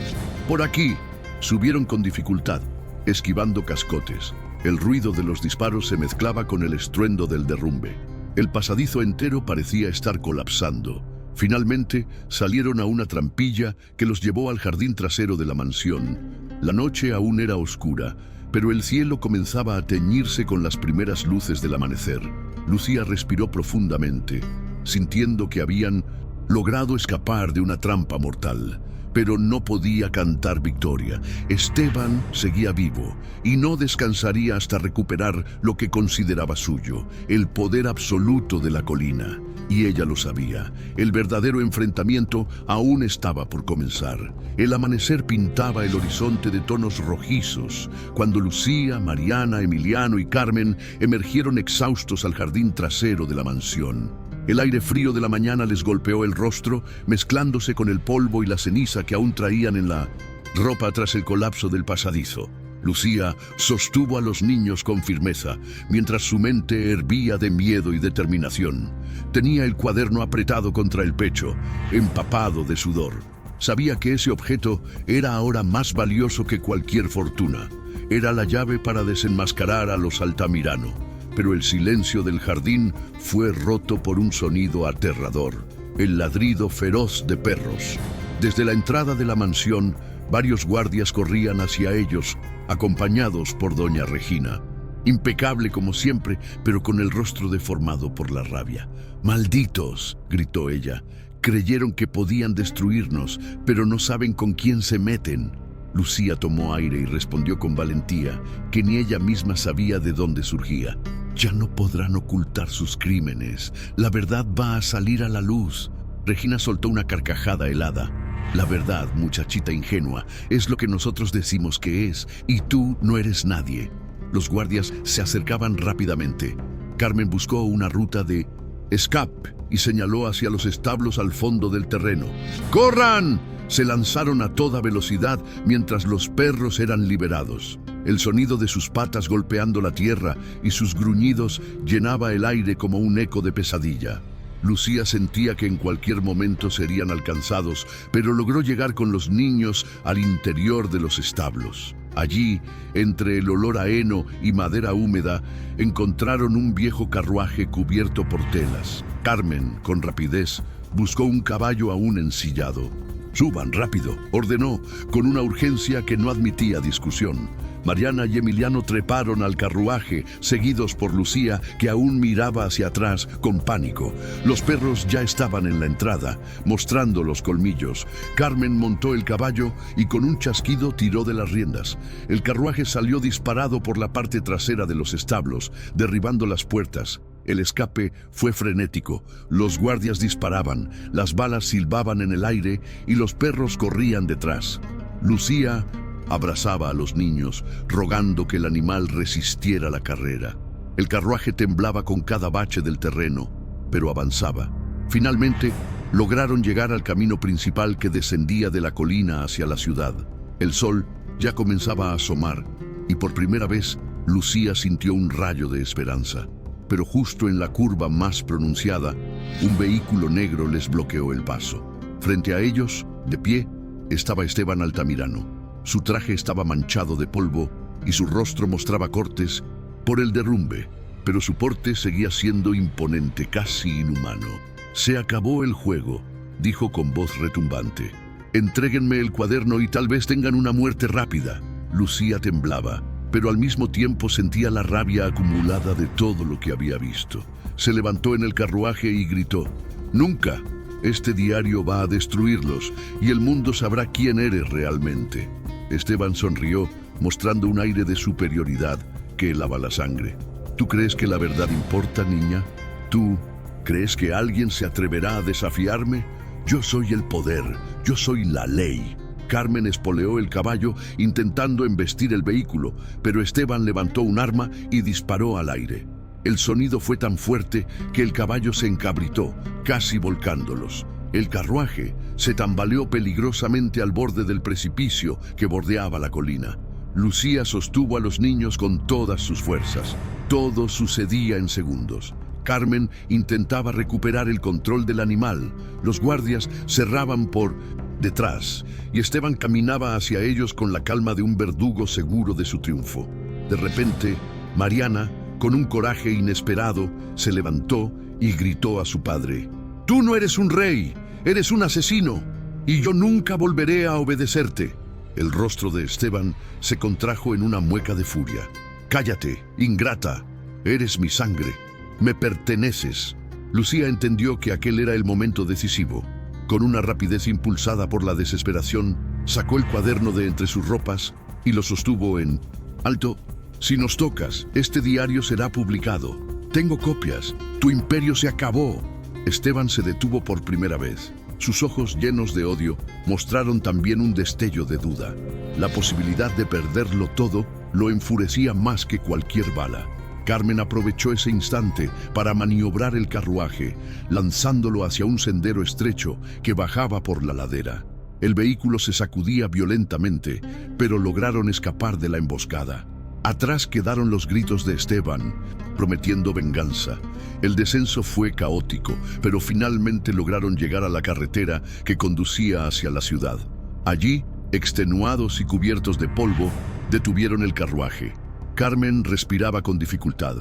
A: «¡Por aquí!». Subieron con dificultad, esquivando cascotes. El ruido de los disparos se mezclaba con el estruendo del derrumbe. El pasadizo entero parecía estar colapsando. Finalmente, salieron a una trampilla que los llevó al jardín trasero de la mansión. La noche aún era oscura, pero el cielo comenzaba a teñirse con las primeras luces del amanecer. Lucía respiró profundamente, sintiendo que habían logrado escapar de una trampa mortal. Pero no podía cantar victoria. Esteban seguía vivo y no descansaría hasta recuperar lo que consideraba suyo, el poder absoluto de la colina. Y ella lo sabía. El verdadero enfrentamiento aún estaba por comenzar. El amanecer pintaba el horizonte de tonos rojizos, cuando Lucía, Mariana, Emiliano y Carmen emergieron exhaustos al jardín trasero de la mansión. El aire frío de la mañana les golpeó el rostro, mezclándose con el polvo y la ceniza que aún traían en la ropa tras el colapso del pasadizo. Lucía sostuvo a los niños con firmeza, mientras su mente hervía de miedo y determinación. Tenía el cuaderno apretado contra el pecho, empapado de sudor. Sabía que ese objeto era ahora más valioso que cualquier fortuna. Era la llave para desenmascarar a los Altamirano. Pero el silencio del jardín fue roto por un sonido aterrador, el ladrido feroz de perros. Desde la entrada de la mansión, varios guardias corrían hacia ellos, acompañados por doña Regina. Impecable como siempre, pero con el rostro deformado por la rabia. «¡Malditos!», gritó ella. «Creyeron que podían destruirnos, pero no saben con quién se meten». Lucía tomó aire y respondió con valentía, que ni ella misma sabía de dónde surgía. «Ya no podrán ocultar sus crímenes. La verdad va a salir a la luz». Regina soltó una carcajada helada. «La verdad, muchachita ingenua, es lo que nosotros decimos que es, y tú no eres nadie». Los guardias se acercaban rápidamente. Carmen buscó una ruta de escape y señaló hacia los establos al fondo del terreno. «¡Corran!». Se lanzaron a toda velocidad mientras los perros eran liberados. El sonido de sus patas golpeando la tierra y sus gruñidos llenaba el aire como un eco de pesadilla. Lucía sentía que en cualquier momento serían alcanzados, pero logró llegar con los niños al interior de los establos. Allí, entre el olor a heno y madera húmeda, encontraron un viejo carruaje cubierto por telas. Carmen, con rapidez, buscó un caballo aún ensillado. «Suban rápido», ordenó, con una urgencia que no admitía discusión. Mariana y Emiliano treparon al carruaje, seguidos por Lucía, que aún miraba hacia atrás con pánico. Los perros ya estaban en la entrada, mostrando los colmillos. Carmen montó el caballo y con un chasquido tiró de las riendas. El carruaje salió disparado por la parte trasera de los establos, derribando las puertas. El escape fue frenético. Los guardias disparaban, las balas silbaban en el aire y los perros corrían detrás. Lucía abrazaba a los niños, rogando que el animal resistiera la carrera. El carruaje temblaba con cada bache del terreno, pero avanzaba. Finalmente, lograron llegar al camino principal que descendía de la colina hacia la ciudad. El sol ya comenzaba a asomar y por primera vez Lucía sintió un rayo de esperanza. Pero justo en la curva más pronunciada, un vehículo negro les bloqueó el paso. Frente a ellos, de pie, estaba Esteban Altamirano. Su traje estaba manchado de polvo y su rostro mostraba cortes por el derrumbe, pero su porte seguía siendo imponente, casi inhumano. «Se acabó el juego», dijo con voz retumbante. «Entréguenme el cuaderno y tal vez tengan una muerte rápida». Lucía temblaba, pero al mismo tiempo sentía la rabia acumulada de todo lo que había visto. Se levantó en el carruaje y gritó: «¡Nunca! Este diario va a destruirlos y el mundo sabrá quién eres realmente». Esteban sonrió, mostrando un aire de superioridad que helaba la sangre. ¿Tú crees que la verdad importa, niña? ¿Tú crees que alguien se atreverá a desafiarme? Yo soy el poder, yo soy la ley. Carmen espoleó el caballo intentando embestir el vehículo, pero Esteban levantó un arma y disparó al aire. El sonido fue tan fuerte que el caballo se encabritó, casi volcándolos. El carruaje se tambaleó peligrosamente al borde del precipicio que bordeaba la colina. Lucía sostuvo a los niños con todas sus fuerzas. Todo sucedía en segundos. Carmen intentaba recuperar el control del animal. Los guardias cerraban por detrás y Esteban caminaba hacia ellos con la calma de un verdugo seguro de su triunfo. De repente, Mariana, con un coraje inesperado, se levantó y gritó a su padre: «Tú no eres un rey, eres un asesino, y yo nunca volveré a obedecerte». El rostro de Esteban se contrajo en una mueca de furia. «Cállate, ingrata, eres mi sangre, me perteneces». Lucía entendió que aquel era el momento decisivo. Con una rapidez impulsada por la desesperación, sacó el cuaderno de entre sus ropas y lo sostuvo en alto. «Si nos tocas, este diario será publicado. Tengo copias. Tu imperio se acabó». Esteban se detuvo por primera vez. Sus ojos llenos de odio mostraron también un destello de duda. La posibilidad de perderlo todo lo enfurecía más que cualquier bala. Carmen aprovechó ese instante para maniobrar el carruaje, lanzándolo hacia un sendero estrecho que bajaba por la ladera. El vehículo se sacudía violentamente, pero lograron escapar de la emboscada. Atrás quedaron los gritos de Esteban, prometiendo venganza. El descenso fue caótico, pero finalmente lograron llegar a la carretera que conducía hacia la ciudad. Allí, extenuados y cubiertos de polvo, detuvieron el carruaje. Carmen respiraba con dificultad,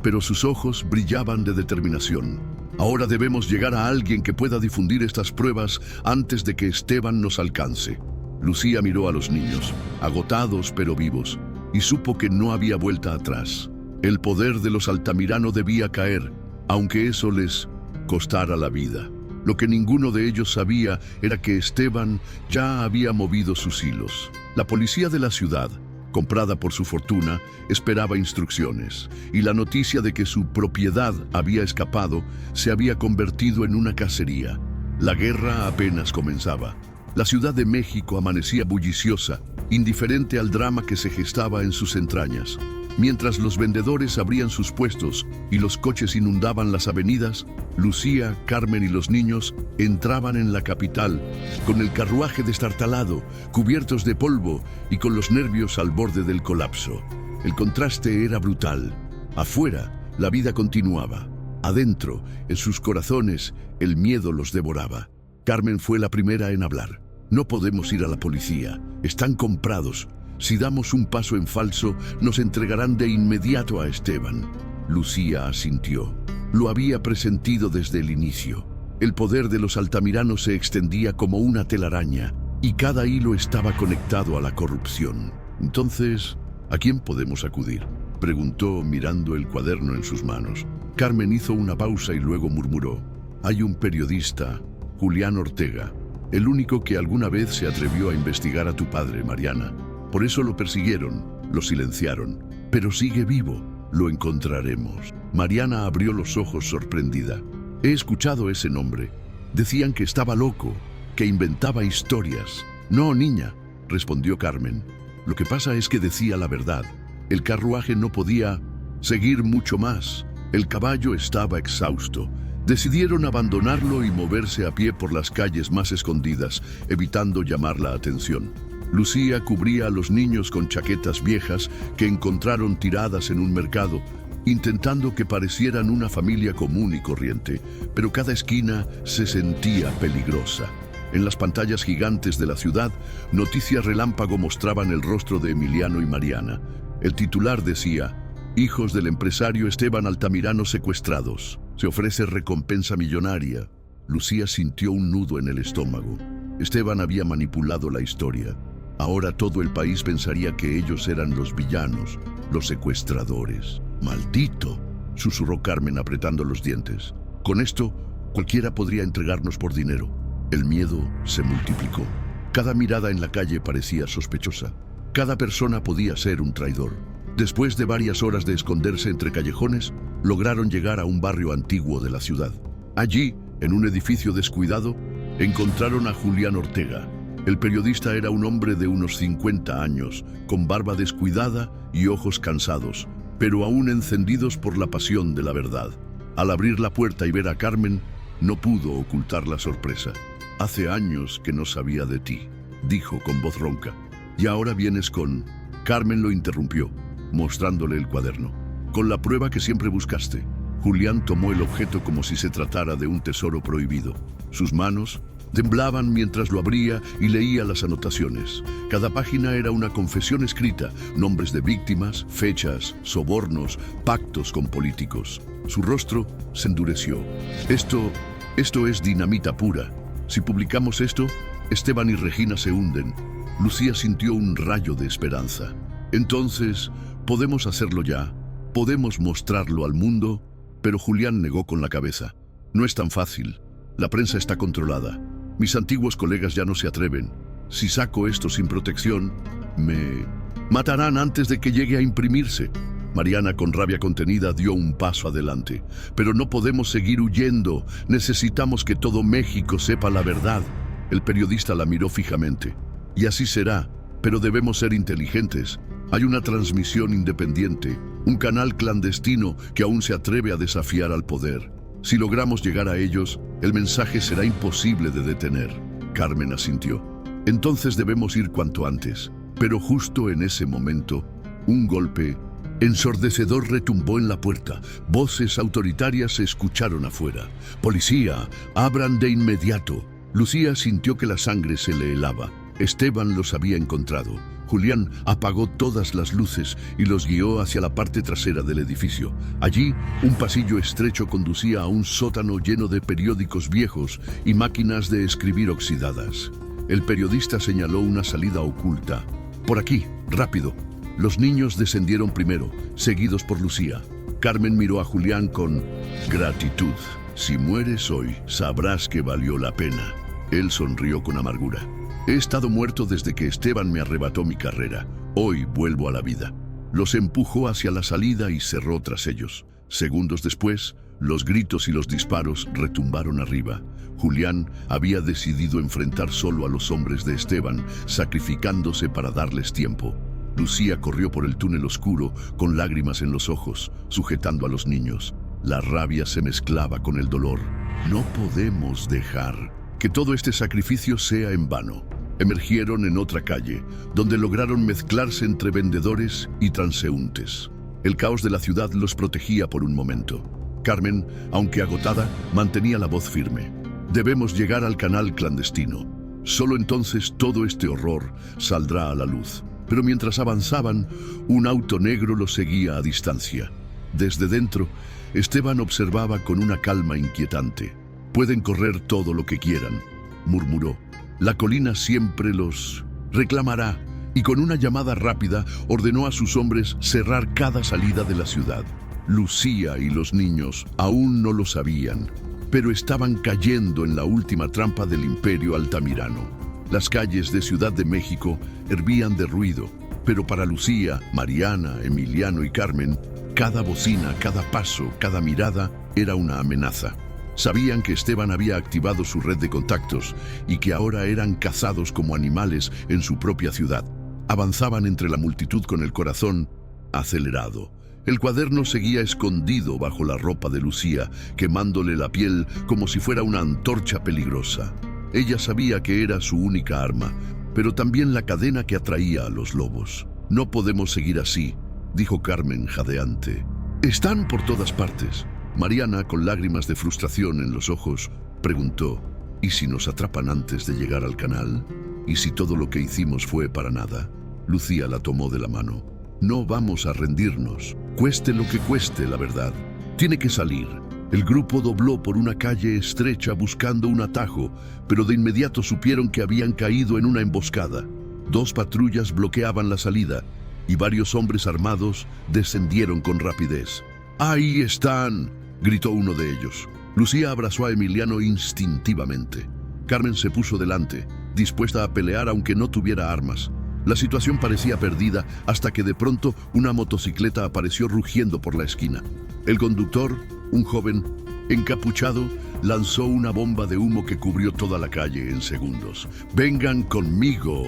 A: pero sus ojos brillaban de determinación. «Ahora debemos llegar a alguien que pueda difundir estas pruebas antes de que Esteban nos alcance». Lucía miró a los niños, agotados pero vivos, y supo que no había vuelta atrás. El poder de los Altamirano debía caer, aunque eso les costara la vida. Lo que ninguno de ellos sabía era que Esteban ya había movido sus hilos. La policía de la ciudad, comprada por su fortuna, esperaba instrucciones, y la noticia de que su propiedad había escapado se había convertido en una cacería. La guerra apenas comenzaba. La Ciudad de México amanecía bulliciosa, indiferente al drama que se gestaba en sus entrañas. Mientras los vendedores abrían sus puestos y los coches inundaban las avenidas, Lucía, Carmen y los niños entraban en la capital, con el carruaje destartalado, cubiertos de polvo y con los nervios al borde del colapso. El contraste era brutal. Afuera, la vida continuaba. Adentro, en sus corazones, el miedo los devoraba. Carmen fue la primera en hablar. «No podemos ir a la policía. Están comprados. Si damos un paso en falso, nos entregarán de inmediato a Esteban». Lucía asintió. Lo había presentido desde el inicio. El poder de los Altamirano se extendía como una telaraña, y cada hilo estaba conectado a la corrupción. «Entonces, ¿a quién podemos acudir?», preguntó mirando el cuaderno en sus manos. Carmen hizo una pausa y luego murmuró: «Hay un periodista, Julián Ortega, el único que alguna vez se atrevió a investigar a tu padre, Mariana. Por eso lo persiguieron, lo silenciaron. Pero sigue vivo, lo encontraremos». Mariana abrió los ojos sorprendida. «He escuchado ese nombre. Decían que estaba loco, que inventaba historias». «No, niña», respondió Carmen. «Lo que pasa es que decía la verdad. El carruaje no podía seguir mucho más. El caballo estaba exhausto. Decidieron abandonarlo y moverse a pie por las calles más escondidas, evitando llamar la atención». Lucía cubría a los niños con chaquetas viejas que encontraron tiradas en un mercado, intentando que parecieran una familia común y corriente, pero cada esquina se sentía peligrosa. En las pantallas gigantes de la ciudad, noticias relámpago mostraban el rostro de Emiliano y Mariana. El titular decía: «Hijos del empresario Esteban Altamirano secuestrados. Se ofrece recompensa millonaria». Lucía sintió un nudo en el estómago. Esteban había manipulado la historia. Ahora todo el país pensaría que ellos eran los villanos, los secuestradores. «Maldito», susurró Carmen apretando los dientes. «Con esto, cualquiera podría entregarnos por dinero». El miedo se multiplicó. Cada mirada en la calle parecía sospechosa. Cada persona podía ser un traidor. Después de varias horas de esconderse entre callejones, lograron llegar a un barrio antiguo de la ciudad. Allí, en un edificio descuidado, encontraron a Julián Ortega. El periodista era un hombre de unos 50 años, con barba descuidada y ojos cansados, pero aún encendidos por la pasión de la verdad. Al abrir la puerta y ver a Carmen, no pudo ocultar la sorpresa. «Hace años que no sabía de ti», dijo con voz ronca. «Y ahora vienes con...» Carmen lo interrumpió, mostrándole el cuaderno. «Con la prueba que siempre buscaste». Julián tomó el objeto como si se tratara de un tesoro prohibido. Sus manos temblaban mientras lo abría y leía las anotaciones. Cada página era una confesión escrita, nombres de víctimas, fechas, sobornos, pactos con políticos. Su rostro se endureció. Esto es dinamita pura. Si publicamos esto, Esteban y Regina se hunden». Lucía sintió un rayo de esperanza. «Entonces, podemos hacerlo ya. Podemos mostrarlo al mundo». Pero Julián negó con la cabeza. «No es tan fácil. La prensa está controlada. Mis antiguos colegas ya no se atreven. Si saco esto sin protección, me matarán antes de que llegue a imprimirse». Mariana, con rabia contenida, dio un paso adelante. «Pero no podemos seguir huyendo. Necesitamos que todo México sepa la verdad». El periodista la miró fijamente. «Y así será, pero debemos ser inteligentes. Hay una transmisión independiente, un canal clandestino que aún se atreve a desafiar al poder. Si logramos llegar a ellos, el mensaje será imposible de detener». Carmen asintió. «Entonces debemos ir cuanto antes». Pero justo en ese momento, un golpe ensordecedor retumbó en la puerta. Voces autoritarias se escucharon afuera. «Policía, abran de inmediato». Lucía sintió que la sangre se le helaba. Esteban los había encontrado. Julián apagó todas las luces y los guió hacia la parte trasera del edificio. Allí, un pasillo estrecho conducía a un sótano lleno de periódicos viejos y máquinas de escribir oxidadas. El periodista señaló una salida oculta. «Por aquí, rápido». Los niños descendieron primero, seguidos por Lucía. Carmen miró a Julián con gratitud. «Si mueres hoy, sabrás que valió la pena». Él sonrió con amargura. «He estado muerto desde que Esteban me arrebató mi carrera. Hoy vuelvo a la vida». Los empujó hacia la salida y cerró tras ellos. Segundos después, los gritos y los disparos retumbaron arriba. Julián había decidido enfrentar solo a los hombres de Esteban, sacrificándose para darles tiempo. Lucía corrió por el túnel oscuro, con lágrimas en los ojos, sujetando a los niños. La rabia se mezclaba con el dolor. «No podemos dejar que todo este sacrificio sea en vano». Emergieron en otra calle, donde lograron mezclarse entre vendedores y transeúntes. El caos de la ciudad los protegía por un momento. Carmen, aunque agotada, mantenía la voz firme. «Debemos llegar al canal clandestino. Solo entonces todo este horror saldrá a la luz». Pero mientras avanzaban, un auto negro los seguía a distancia. Desde dentro, Esteban observaba con una calma inquietante. «Pueden correr todo lo que quieran», murmuró. «La colina siempre los reclamará», y con una llamada rápida ordenó a sus hombres cerrar cada salida de la ciudad. Lucía y los niños aún no lo sabían, pero estaban cayendo en la última trampa del Imperio Altamirano. Las calles de Ciudad de México hervían de ruido, pero para Lucía, Mariana, Emiliano y Carmen, cada bocina, cada paso, cada mirada era una amenaza. Sabían que Esteban había activado su red de contactos y que ahora eran cazados como animales en su propia ciudad. Avanzaban entre la multitud con el corazón acelerado. El cuaderno seguía escondido bajo la ropa de Lucía, quemándole la piel como si fuera una antorcha peligrosa. Ella sabía que era su única arma, pero también la cadena que atraía a los lobos. «No podemos seguir así», dijo Carmen jadeante. «Están por todas partes». Mariana, con lágrimas de frustración en los ojos, preguntó: «¿Y si nos atrapan antes de llegar al canal? ¿Y si todo lo que hicimos fue para nada?» Lucía la tomó de la mano. «No vamos a rendirnos, cueste lo que cueste, la verdad. Tiene que salir». El grupo dobló por una calle estrecha buscando un atajo, pero de inmediato supieron que habían caído en una emboscada. 2 patrullas bloqueaban la salida y varios hombres armados descendieron con rapidez. «¡Ahí están!», gritó uno de ellos. Lucía abrazó a Emiliano instintivamente. Carmen se puso delante, dispuesta a pelear aunque no tuviera armas. La situación parecía perdida hasta que de pronto una motocicleta apareció rugiendo por la esquina. El conductor, un joven encapuchado, lanzó una bomba de humo que cubrió toda la calle en segundos. «¡Vengan conmigo!»,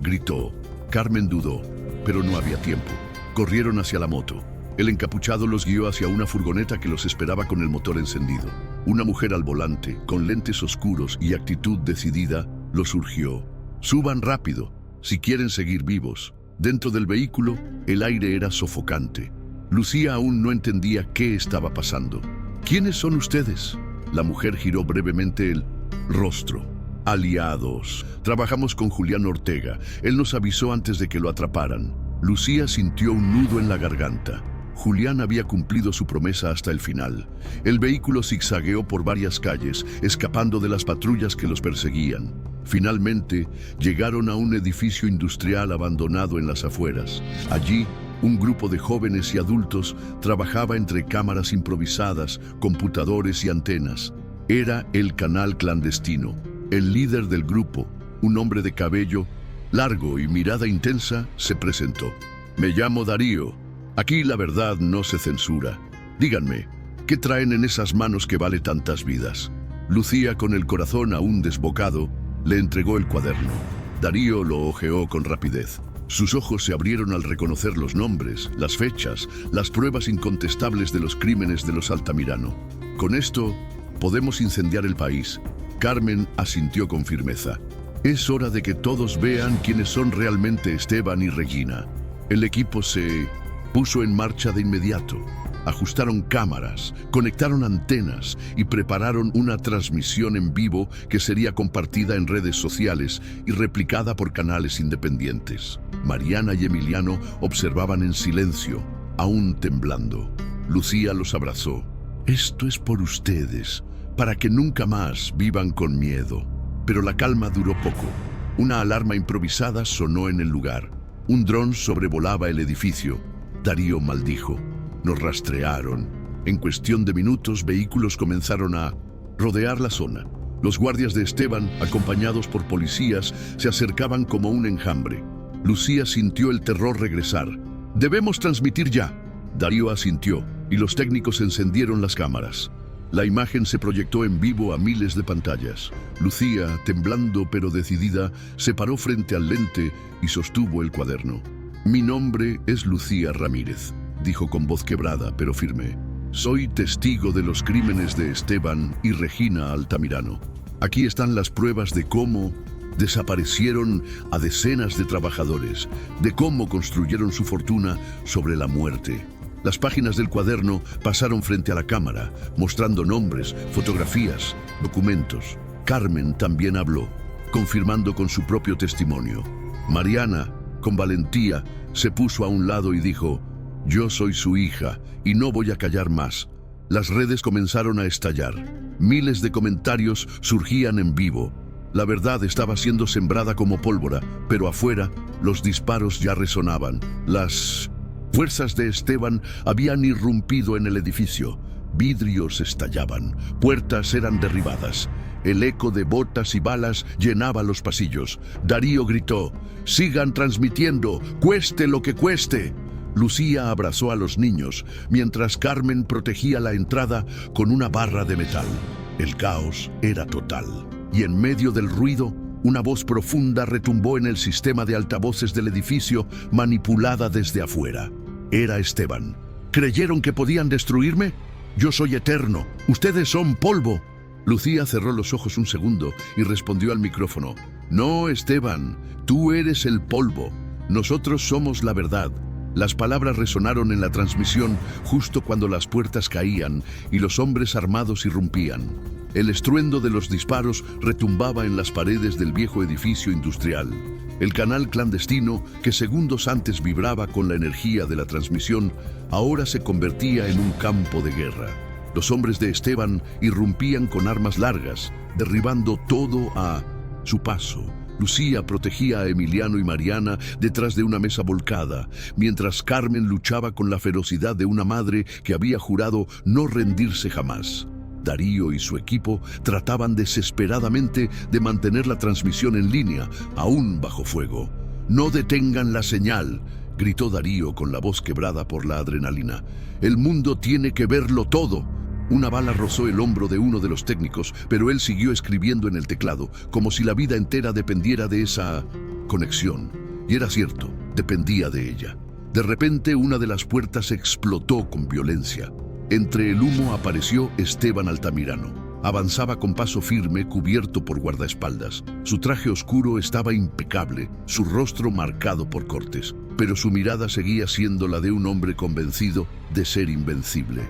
A: gritó. Carmen dudó, pero no había tiempo. Corrieron hacia la moto. El encapuchado los guió hacia una furgoneta que los esperaba con el motor encendido. Una mujer al volante, con lentes oscuros y actitud decidida, los urgió. «Suban rápido, si quieren seguir vivos». Dentro del vehículo, el aire era sofocante. Lucía aún no entendía qué estaba pasando. «¿Quiénes son ustedes?». La mujer giró brevemente el rostro. «Aliados. Trabajamos con Julián Ortega. Él nos avisó antes de que lo atraparan». Lucía sintió un nudo en la garganta. Julián había cumplido su promesa hasta el final. El vehículo zigzagueó por varias calles, escapando de las patrullas que los perseguían. Finalmente, llegaron a un edificio industrial abandonado en las afueras. Allí, un grupo de jóvenes y adultos trabajaba entre cámaras improvisadas, computadores y antenas. Era el canal clandestino. El líder del grupo, un hombre de cabello largo y mirada intensa, se presentó. «Me llamo Darío. Aquí la verdad no se censura. Díganme, ¿qué traen en esas manos que vale tantas vidas?». Lucía, con el corazón aún desbocado, le entregó el cuaderno. Darío lo hojeó con rapidez. Sus ojos se abrieron al reconocer los nombres, las fechas, las pruebas incontestables de los crímenes de los Altamirano. «Con esto, podemos incendiar el país». Carmen asintió con firmeza. «Es hora de que todos vean quiénes son realmente Esteban y Regina». El equipo se puso en marcha de inmediato. Ajustaron cámaras, conectaron antenas y prepararon una transmisión en vivo que sería compartida en redes sociales y replicada por canales independientes. Mariana y Emiliano observaban en silencio, aún temblando. Lucía los abrazó. «Esto es por ustedes, para que nunca más vivan con miedo». Pero la calma duró poco. Una alarma improvisada sonó en el lugar. Un dron sobrevolaba el edificio. Darío maldijo. «Nos rastrearon». En cuestión de minutos, vehículos comenzaron a rodear la zona. Los guardias de Esteban, acompañados por policías, se acercaban como un enjambre. Lucía sintió el terror regresar. «Debemos transmitir ya». Darío asintió, y los técnicos encendieron las cámaras. La imagen se proyectó en vivo a miles de pantallas. Lucía, temblando pero decidida, se paró frente al lente y sostuvo el cuaderno. «Mi nombre es Lucía Ramírez», dijo con voz quebrada pero firme. «Soy testigo de los crímenes de Esteban y Regina Altamirano. Aquí están las pruebas de cómo desaparecieron a decenas de trabajadores, de cómo construyeron su fortuna sobre la muerte». Las páginas del cuaderno pasaron frente a la cámara, mostrando nombres, fotografías, documentos. Carmen también habló, confirmando con su propio testimonio. Mariana, con valentía, se puso a un lado y dijo: «Yo soy su hija y no voy a callar más». Las redes comenzaron a estallar. Miles de comentarios surgían en vivo. La verdad estaba siendo sembrada como pólvora, pero afuera los disparos ya resonaban. Las fuerzas de Esteban habían irrumpido en el edificio. Vidrios estallaban, puertas eran derribadas. El eco de botas y balas llenaba los pasillos. Darío gritó: «Sigan transmitiendo, cueste lo que cueste». Lucía abrazó a los niños, mientras Carmen protegía la entrada con una barra de metal. El caos era total, y en medio del ruido, una voz profunda retumbó en el sistema de altavoces del edificio, manipulada desde afuera. Era Esteban. «¿Creyeron que podían destruirme? Yo soy eterno. Ustedes son polvo». Lucía cerró los ojos un segundo y respondió al micrófono: «No, Esteban, tú eres el polvo. Nosotros somos la verdad». Las palabras resonaron en la transmisión justo cuando las puertas caían y los hombres armados irrumpían. El estruendo de los disparos retumbaba en las paredes del viejo edificio industrial. El canal clandestino, que segundos antes vibraba con la energía de la transmisión, ahora se convertía en un campo de guerra. Los hombres de Esteban irrumpían con armas largas, derribando todo a su paso. Lucía protegía a Emiliano y Mariana detrás de una mesa volcada, mientras Carmen luchaba con la ferocidad de una madre que había jurado no rendirse jamás. Darío y su equipo trataban desesperadamente de mantener la transmisión en línea, aún bajo fuego. No detengan la señal, gritó Darío con la voz quebrada por la adrenalina. El mundo tiene que verlo todo. Una bala rozó el hombro de uno de los técnicos, pero él siguió escribiendo en el teclado, como si la vida entera dependiera de esa conexión. Y era cierto, dependía de ella. De repente, una de las puertas explotó con violencia. Entre el humo apareció Esteban Altamirano. Avanzaba con paso firme, cubierto por guardaespaldas. Su traje oscuro estaba impecable, su rostro marcado por cortes, pero su mirada seguía siendo la de un hombre convencido de ser invencible.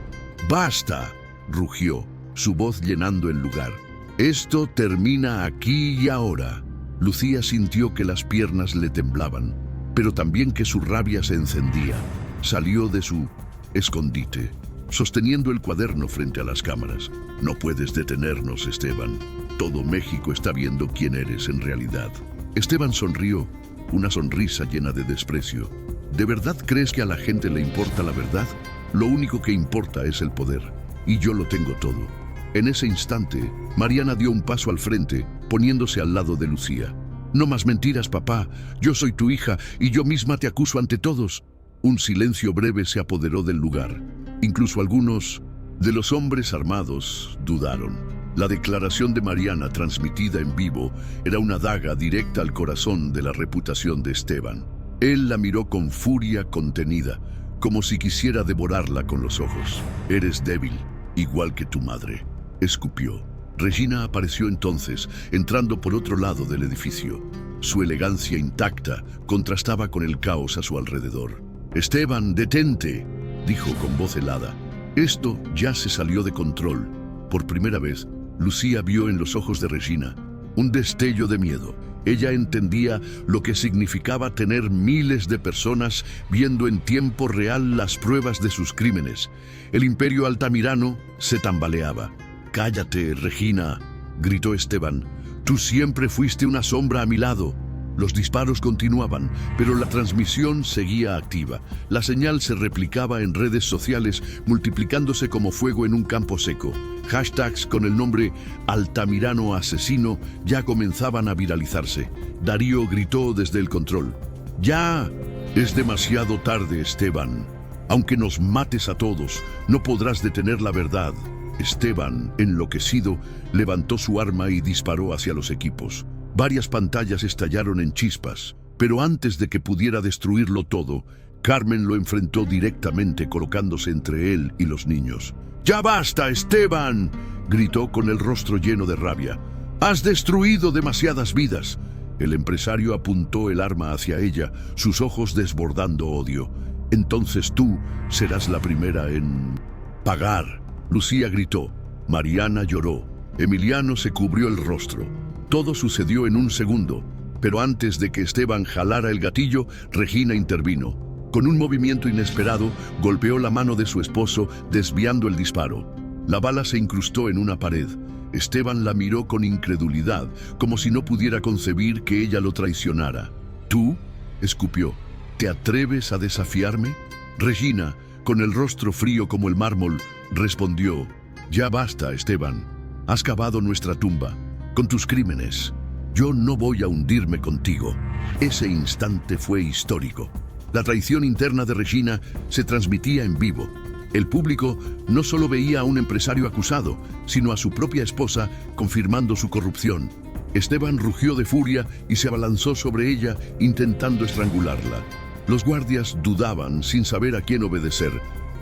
A: ¡Basta!, rugió, su voz llenando el lugar. «Esto termina aquí y ahora». Lucía sintió que las piernas le temblaban, pero también que su rabia se encendía. Salió de su escondite, sosteniendo el cuaderno frente a las cámaras. «No puedes detenernos, Esteban. Todo México está viendo quién eres en realidad». Esteban sonrió, una sonrisa llena de desprecio. ¿De verdad crees que a la gente le importa la verdad? Lo único que importa es el poder, y yo lo tengo todo. En ese instante, Mariana dio un paso al frente, poniéndose al lado de Lucía. «No más mentiras, papá. Yo soy tu hija y yo misma te acuso ante todos». Un silencio breve se apoderó del lugar. Incluso algunos de los hombres armados dudaron. La declaración de Mariana, transmitida en vivo, era una daga directa al corazón de la reputación de Esteban. Él la miró con furia contenida, como si quisiera devorarla con los ojos. «Eres débil, igual que tu madre», escupió. Regina apareció entonces, entrando por otro lado del edificio. Su elegancia intacta contrastaba con el caos a su alrededor. «Esteban, detente», dijo con voz helada. Esto ya se salió de control. Por primera vez, Lucía vio en los ojos de Regina un destello de miedo. Ella entendía lo que significaba tener miles de personas viendo en tiempo real las pruebas de sus crímenes. El imperio altamirano se tambaleaba. «Cállate, Regina», gritó Esteban. «Tú siempre fuiste una sombra a mi lado». Los disparos continuaban, pero la transmisión seguía activa. La señal se replicaba en redes sociales, multiplicándose como fuego en un campo seco. Hashtags con el nombre Altamirano asesino ya comenzaban a viralizarse. Darío gritó desde el control: «Ya es demasiado tarde, Esteban. Aunque nos mates a todos, no podrás detener la verdad». Esteban, enloquecido, levantó su arma y disparó hacia los equipos. Varias pantallas estallaron en chispas, pero antes de que pudiera destruirlo todo, Carmen lo enfrentó directamente, colocándose entre él y los niños. «¡Ya basta, Esteban!», gritó con el rostro lleno de rabia. «Has destruido demasiadas vidas». El empresario apuntó el arma hacia ella, sus ojos desbordando odio. «Entonces tú serás la primera en pagar», Lucía gritó. Mariana lloró. Emiliano se cubrió el rostro. Todo sucedió en un segundo, pero antes de que Esteban jalara el gatillo, Regina intervino. Con un movimiento inesperado, golpeó la mano de su esposo, desviando el disparo. La bala se incrustó en una pared. Esteban la miró con incredulidad, como si no pudiera concebir que ella lo traicionara. «¿Tú?», escupió. «¿Te atreves a desafiarme?». Regina, con el rostro frío como el mármol, respondió: «Ya basta, Esteban. Has cavado nuestra tumba con tus crímenes. Yo no voy a hundirme contigo». Ese instante fue histórico. La traición interna de Regina se transmitía en vivo. El público no solo veía a un empresario acusado, sino a su propia esposa confirmando su corrupción. Esteban rugió de furia y se abalanzó sobre ella, intentando estrangularla. Los guardias dudaban, sin saber a quién obedecer.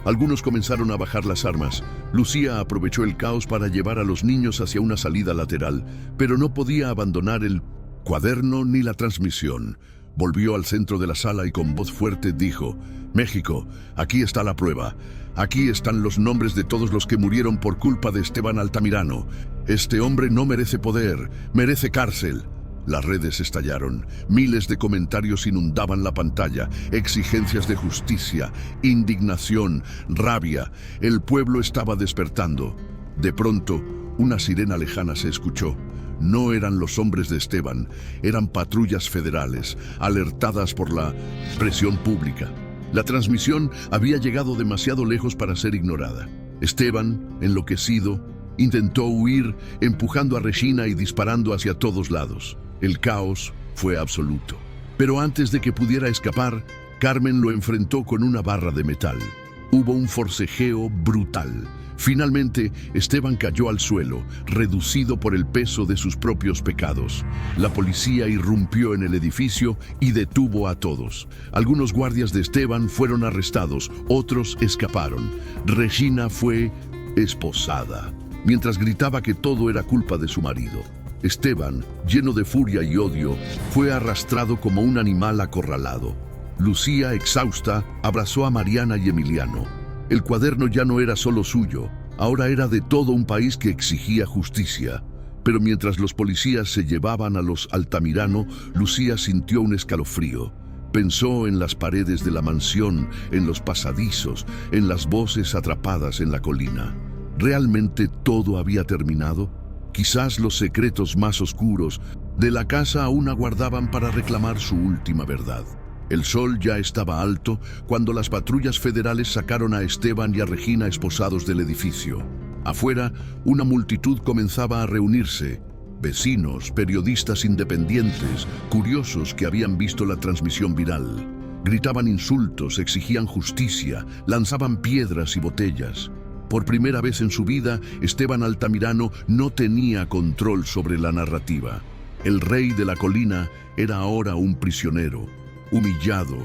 A: Algunos comenzaron a bajar las armas. Lucía aprovechó el caos para llevar a los niños hacia una salida lateral, pero no podía abandonar el cuaderno ni la transmisión. Volvió al centro de la sala y con voz fuerte dijo: «México, aquí está la prueba. Aquí están los nombres de todos los que murieron por culpa de Esteban Altamirano. Este hombre no merece poder, merece cárcel». Las redes estallaron. Miles de comentarios inundaban la pantalla. Exigencias de justicia, indignación, rabia. El pueblo estaba despertando. De pronto, una sirena lejana se escuchó. No eran los hombres de Esteban, eran patrullas federales, alertadas por la presión pública. La transmisión había llegado demasiado lejos para ser ignorada. Esteban, enloquecido, intentó huir, empujando a Regina y disparando hacia todos lados. El caos fue absoluto. Pero antes de que pudiera escapar, Carmen lo enfrentó con una barra de metal. Hubo un forcejeo brutal. Finalmente, Esteban cayó al suelo, reducido por el peso de sus propios pecados. La policía irrumpió en el edificio y detuvo a todos. Algunos guardias de Esteban fueron arrestados, otros escaparon. Regina fue esposada, mientras gritaba que todo era culpa de su marido. Esteban, lleno de furia y odio, fue arrastrado como un animal acorralado. Lucía, exhausta, abrazó a Mariana y Emiliano. El cuaderno ya no era solo suyo, ahora era de todo un país que exigía justicia. Pero mientras los policías se llevaban a los Altamirano, Lucía sintió un escalofrío. Pensó en las paredes de la mansión, en los pasadizos, en las voces atrapadas en la colina. ¿Realmente todo había terminado? Quizás los secretos más oscuros de la casa aún aguardaban para reclamar su última verdad. El sol ya estaba alto cuando las patrullas federales sacaron a Esteban y a Regina esposados del edificio. Afuera, una multitud comenzaba a reunirse. Vecinos, periodistas independientes, curiosos que habían visto la transmisión viral. Gritaban insultos, exigían justicia, lanzaban piedras y botellas. Por primera vez en su vida, Esteban Altamirano no tenía control sobre la narrativa. El rey de la colina era ahora un prisionero, humillado,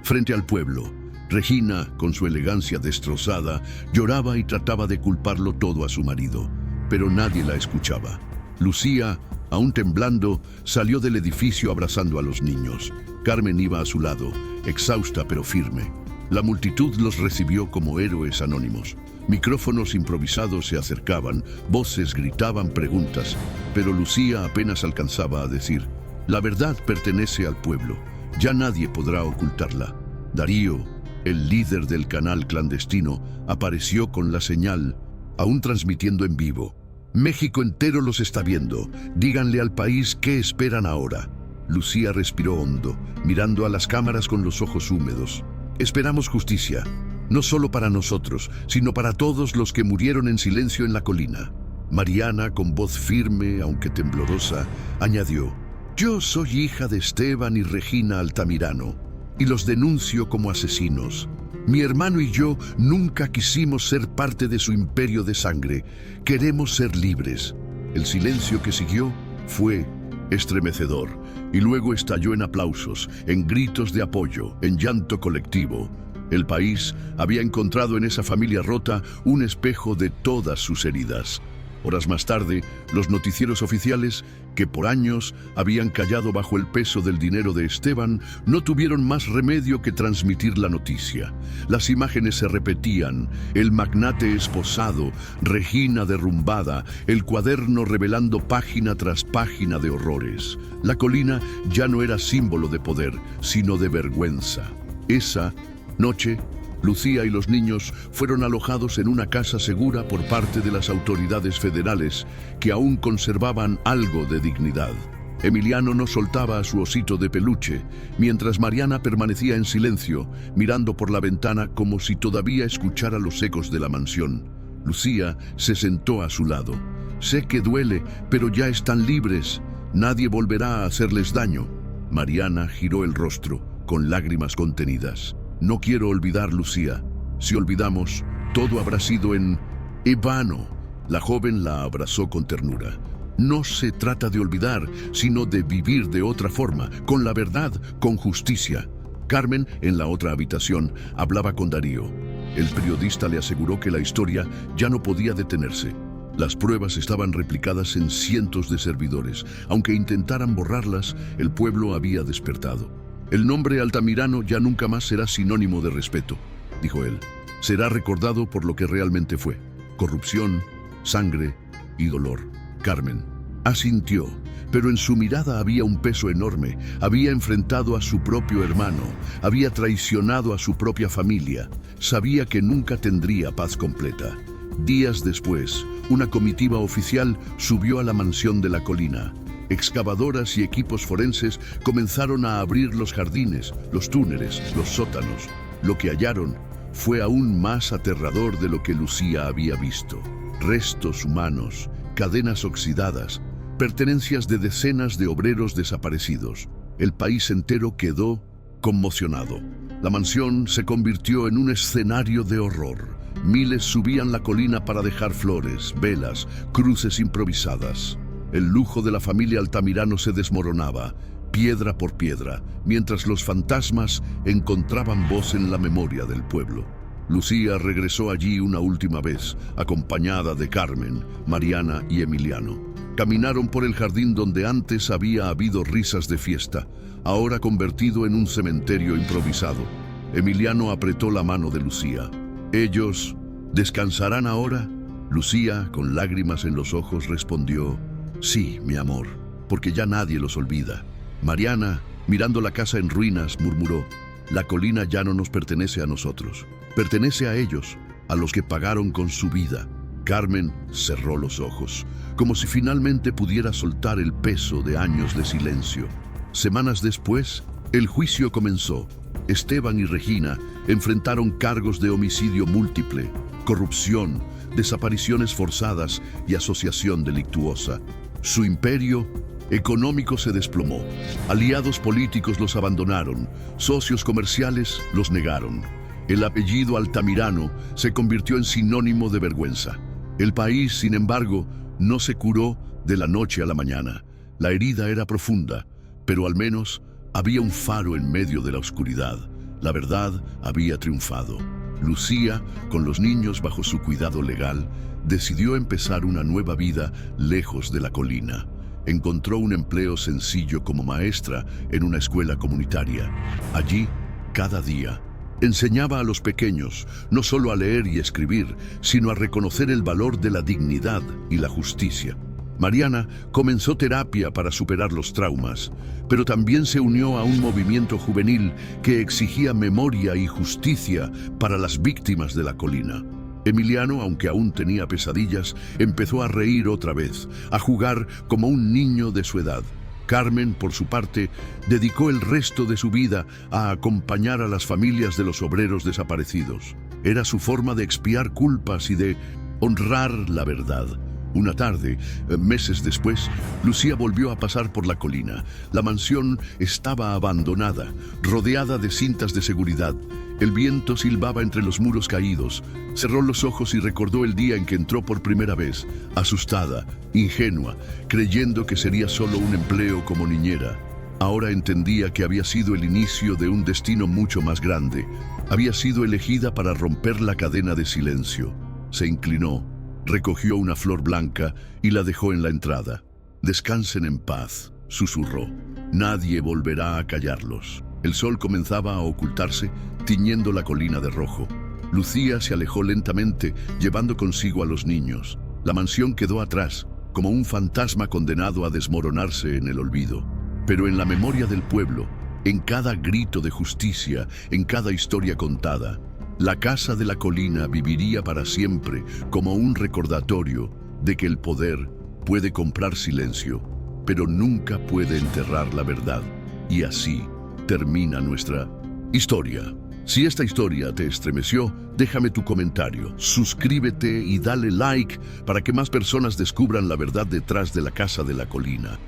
A: frente al pueblo. Regina, con su elegancia destrozada, lloraba y trataba de culparlo todo a su marido, pero nadie la escuchaba. Lucía, aún temblando, salió del edificio abrazando a los niños. Carmen iba a su lado, exhausta pero firme. La multitud los recibió como héroes anónimos. Micrófonos improvisados se acercaban, voces gritaban preguntas, pero Lucía apenas alcanzaba a decir: la verdad pertenece al pueblo. Ya nadie podrá ocultarla. Darío, el líder del canal clandestino, apareció con la señal, aún transmitiendo en vivo. México entero los está viendo. Díganle al país qué esperan ahora. Lucía respiró hondo, mirando a las cámaras con los ojos húmedos. Esperamos justicia, no solo para nosotros, sino para todos los que murieron en silencio en la colina. Mariana, con voz firme, aunque temblorosa, añadió: yo soy hija de Esteban y Regina Altamirano, y los denuncio como asesinos. Mi hermano y yo nunca quisimos ser parte de su imperio de sangre. Queremos ser libres. El silencio que siguió fue estremecedor, y luego estalló en aplausos, en gritos de apoyo, en llanto colectivo. El país había encontrado en esa familia rota un espejo de todas sus heridas. Horas más tarde, los noticieros oficiales, que por años habían callado bajo el peso del dinero de Esteban, no tuvieron más remedio que transmitir la noticia. Las imágenes se repetían: el magnate esposado, Regina derrumbada, el cuaderno revelando página tras página de horrores. La colina ya no era símbolo de poder, sino de vergüenza. Esa noche, Lucía y los niños fueron alojados en una casa segura por parte de las autoridades federales, que aún conservaban algo de dignidad. Emiliano no soltaba a su osito de peluche, mientras Mariana permanecía en silencio, mirando por la ventana como si todavía escuchara los ecos de la mansión. Lucía se sentó a su lado. Sé que duele, pero ya están libres. Nadie volverá a hacerles daño. Mariana giró el rostro, con lágrimas contenidas. No quiero olvidar, Lucía. Si olvidamos, todo habrá sido en vano. La joven la abrazó con ternura. No se trata de olvidar, sino de vivir de otra forma, con la verdad, con justicia. Carmen, en la otra habitación, hablaba con Darío. El periodista le aseguró que la historia ya no podía detenerse. Las pruebas estaban replicadas en cientos de servidores. Aunque intentaran borrarlas, el pueblo había despertado. El nombre Altamirano ya nunca más será sinónimo de respeto, dijo él. Será recordado por lo que realmente fue: corrupción, sangre y dolor. Carmen asintió, pero en su mirada había un peso enorme. Había enfrentado a su propio hermano, había traicionado a su propia familia. Sabía que nunca tendría paz completa. Días después, una comitiva oficial subió a la mansión de la colina. Excavadoras y equipos forenses comenzaron a abrir los jardines, los túneles, los sótanos. Lo que hallaron fue aún más aterrador de lo que Lucía había visto. Restos humanos, cadenas oxidadas, pertenencias de decenas de obreros desaparecidos. el país entero quedó conmocionado. La mansión se convirtió en un escenario de horror. Miles subían la colina para dejar flores, velas, cruces improvisadas. El lujo de la familia Altamirano se desmoronaba, piedra por piedra, mientras los fantasmas encontraban voz en la memoria del pueblo. Lucía regresó allí una última vez, acompañada de Carmen, Mariana y Emiliano. Caminaron por el jardín donde antes había habido risas de fiesta, ahora convertido en un cementerio improvisado. Emiliano apretó la mano de Lucía. ¿Ellos descansarán ahora? Lucía, con lágrimas en los ojos, respondió: sí, mi amor, porque ya nadie los olvida. Mariana, mirando la casa en ruinas, murmuró: la colina ya no nos pertenece a nosotros, pertenece a ellos, a los que pagaron con su vida. Carmen cerró los ojos, como si finalmente pudiera soltar el peso de años de silencio. Semanas después, el juicio comenzó. Esteban y Regina enfrentaron cargos de homicidio múltiple, corrupción, desapariciones forzadas y asociación delictuosa. Su imperio económico se desplomó. Aliados políticos los abandonaron, socios comerciales los negaron. El apellido Altamirano se convirtió en sinónimo de vergüenza. El país, sin embargo, no se curó de la noche a la mañana. La herida era profunda, pero al menos había un faro en medio de la oscuridad. La verdad había triunfado. Lucía, con los niños bajo su cuidado legal, decidió empezar una nueva vida lejos de la colina. Encontró un empleo sencillo como maestra en una escuela comunitaria. Allí, cada día, enseñaba a los pequeños no solo a leer y escribir, sino a reconocer el valor de la dignidad y la justicia. Mariana comenzó terapia para superar los traumas, pero también se unió a un movimiento juvenil que exigía memoria y justicia para las víctimas de la colina. Emiliano, aunque aún tenía pesadillas, empezó a reír otra vez, a jugar como un niño de su edad. Carmen, por su parte, dedicó el resto de su vida a acompañar a las familias de los obreros desaparecidos. Era su forma de expiar culpas y de honrar la verdad. Una tarde, meses después, Lucía volvió a pasar por la colina. La mansión estaba abandonada, rodeada de cintas de seguridad. El viento silbaba entre los muros caídos. Cerró los ojos y recordó el día en que entró por primera vez, asustada, ingenua, creyendo que sería solo un empleo como niñera. Ahora entendía que había sido el inicio de un destino mucho más grande. Había sido elegida para romper la cadena de silencio. Se inclinó, recogió una flor blanca y la dejó en la entrada. «Descansen en paz», susurró. «Nadie volverá a callarlos». El sol comenzaba a ocultarse, tiñendo la colina de rojo. Lucía se alejó lentamente, llevando consigo a los niños. La mansión quedó atrás, como un fantasma condenado a desmoronarse en el olvido. Pero en la memoria del pueblo, en cada grito de justicia, en cada historia contada, la casa de la colina viviría para siempre como un recordatorio de que el poder puede comprar silencio, pero nunca puede enterrar la verdad. Y así termina nuestra historia. Si esta historia te estremeció, déjame tu comentario, suscríbete y dale like para que más personas descubran la verdad detrás de la casa de la colina.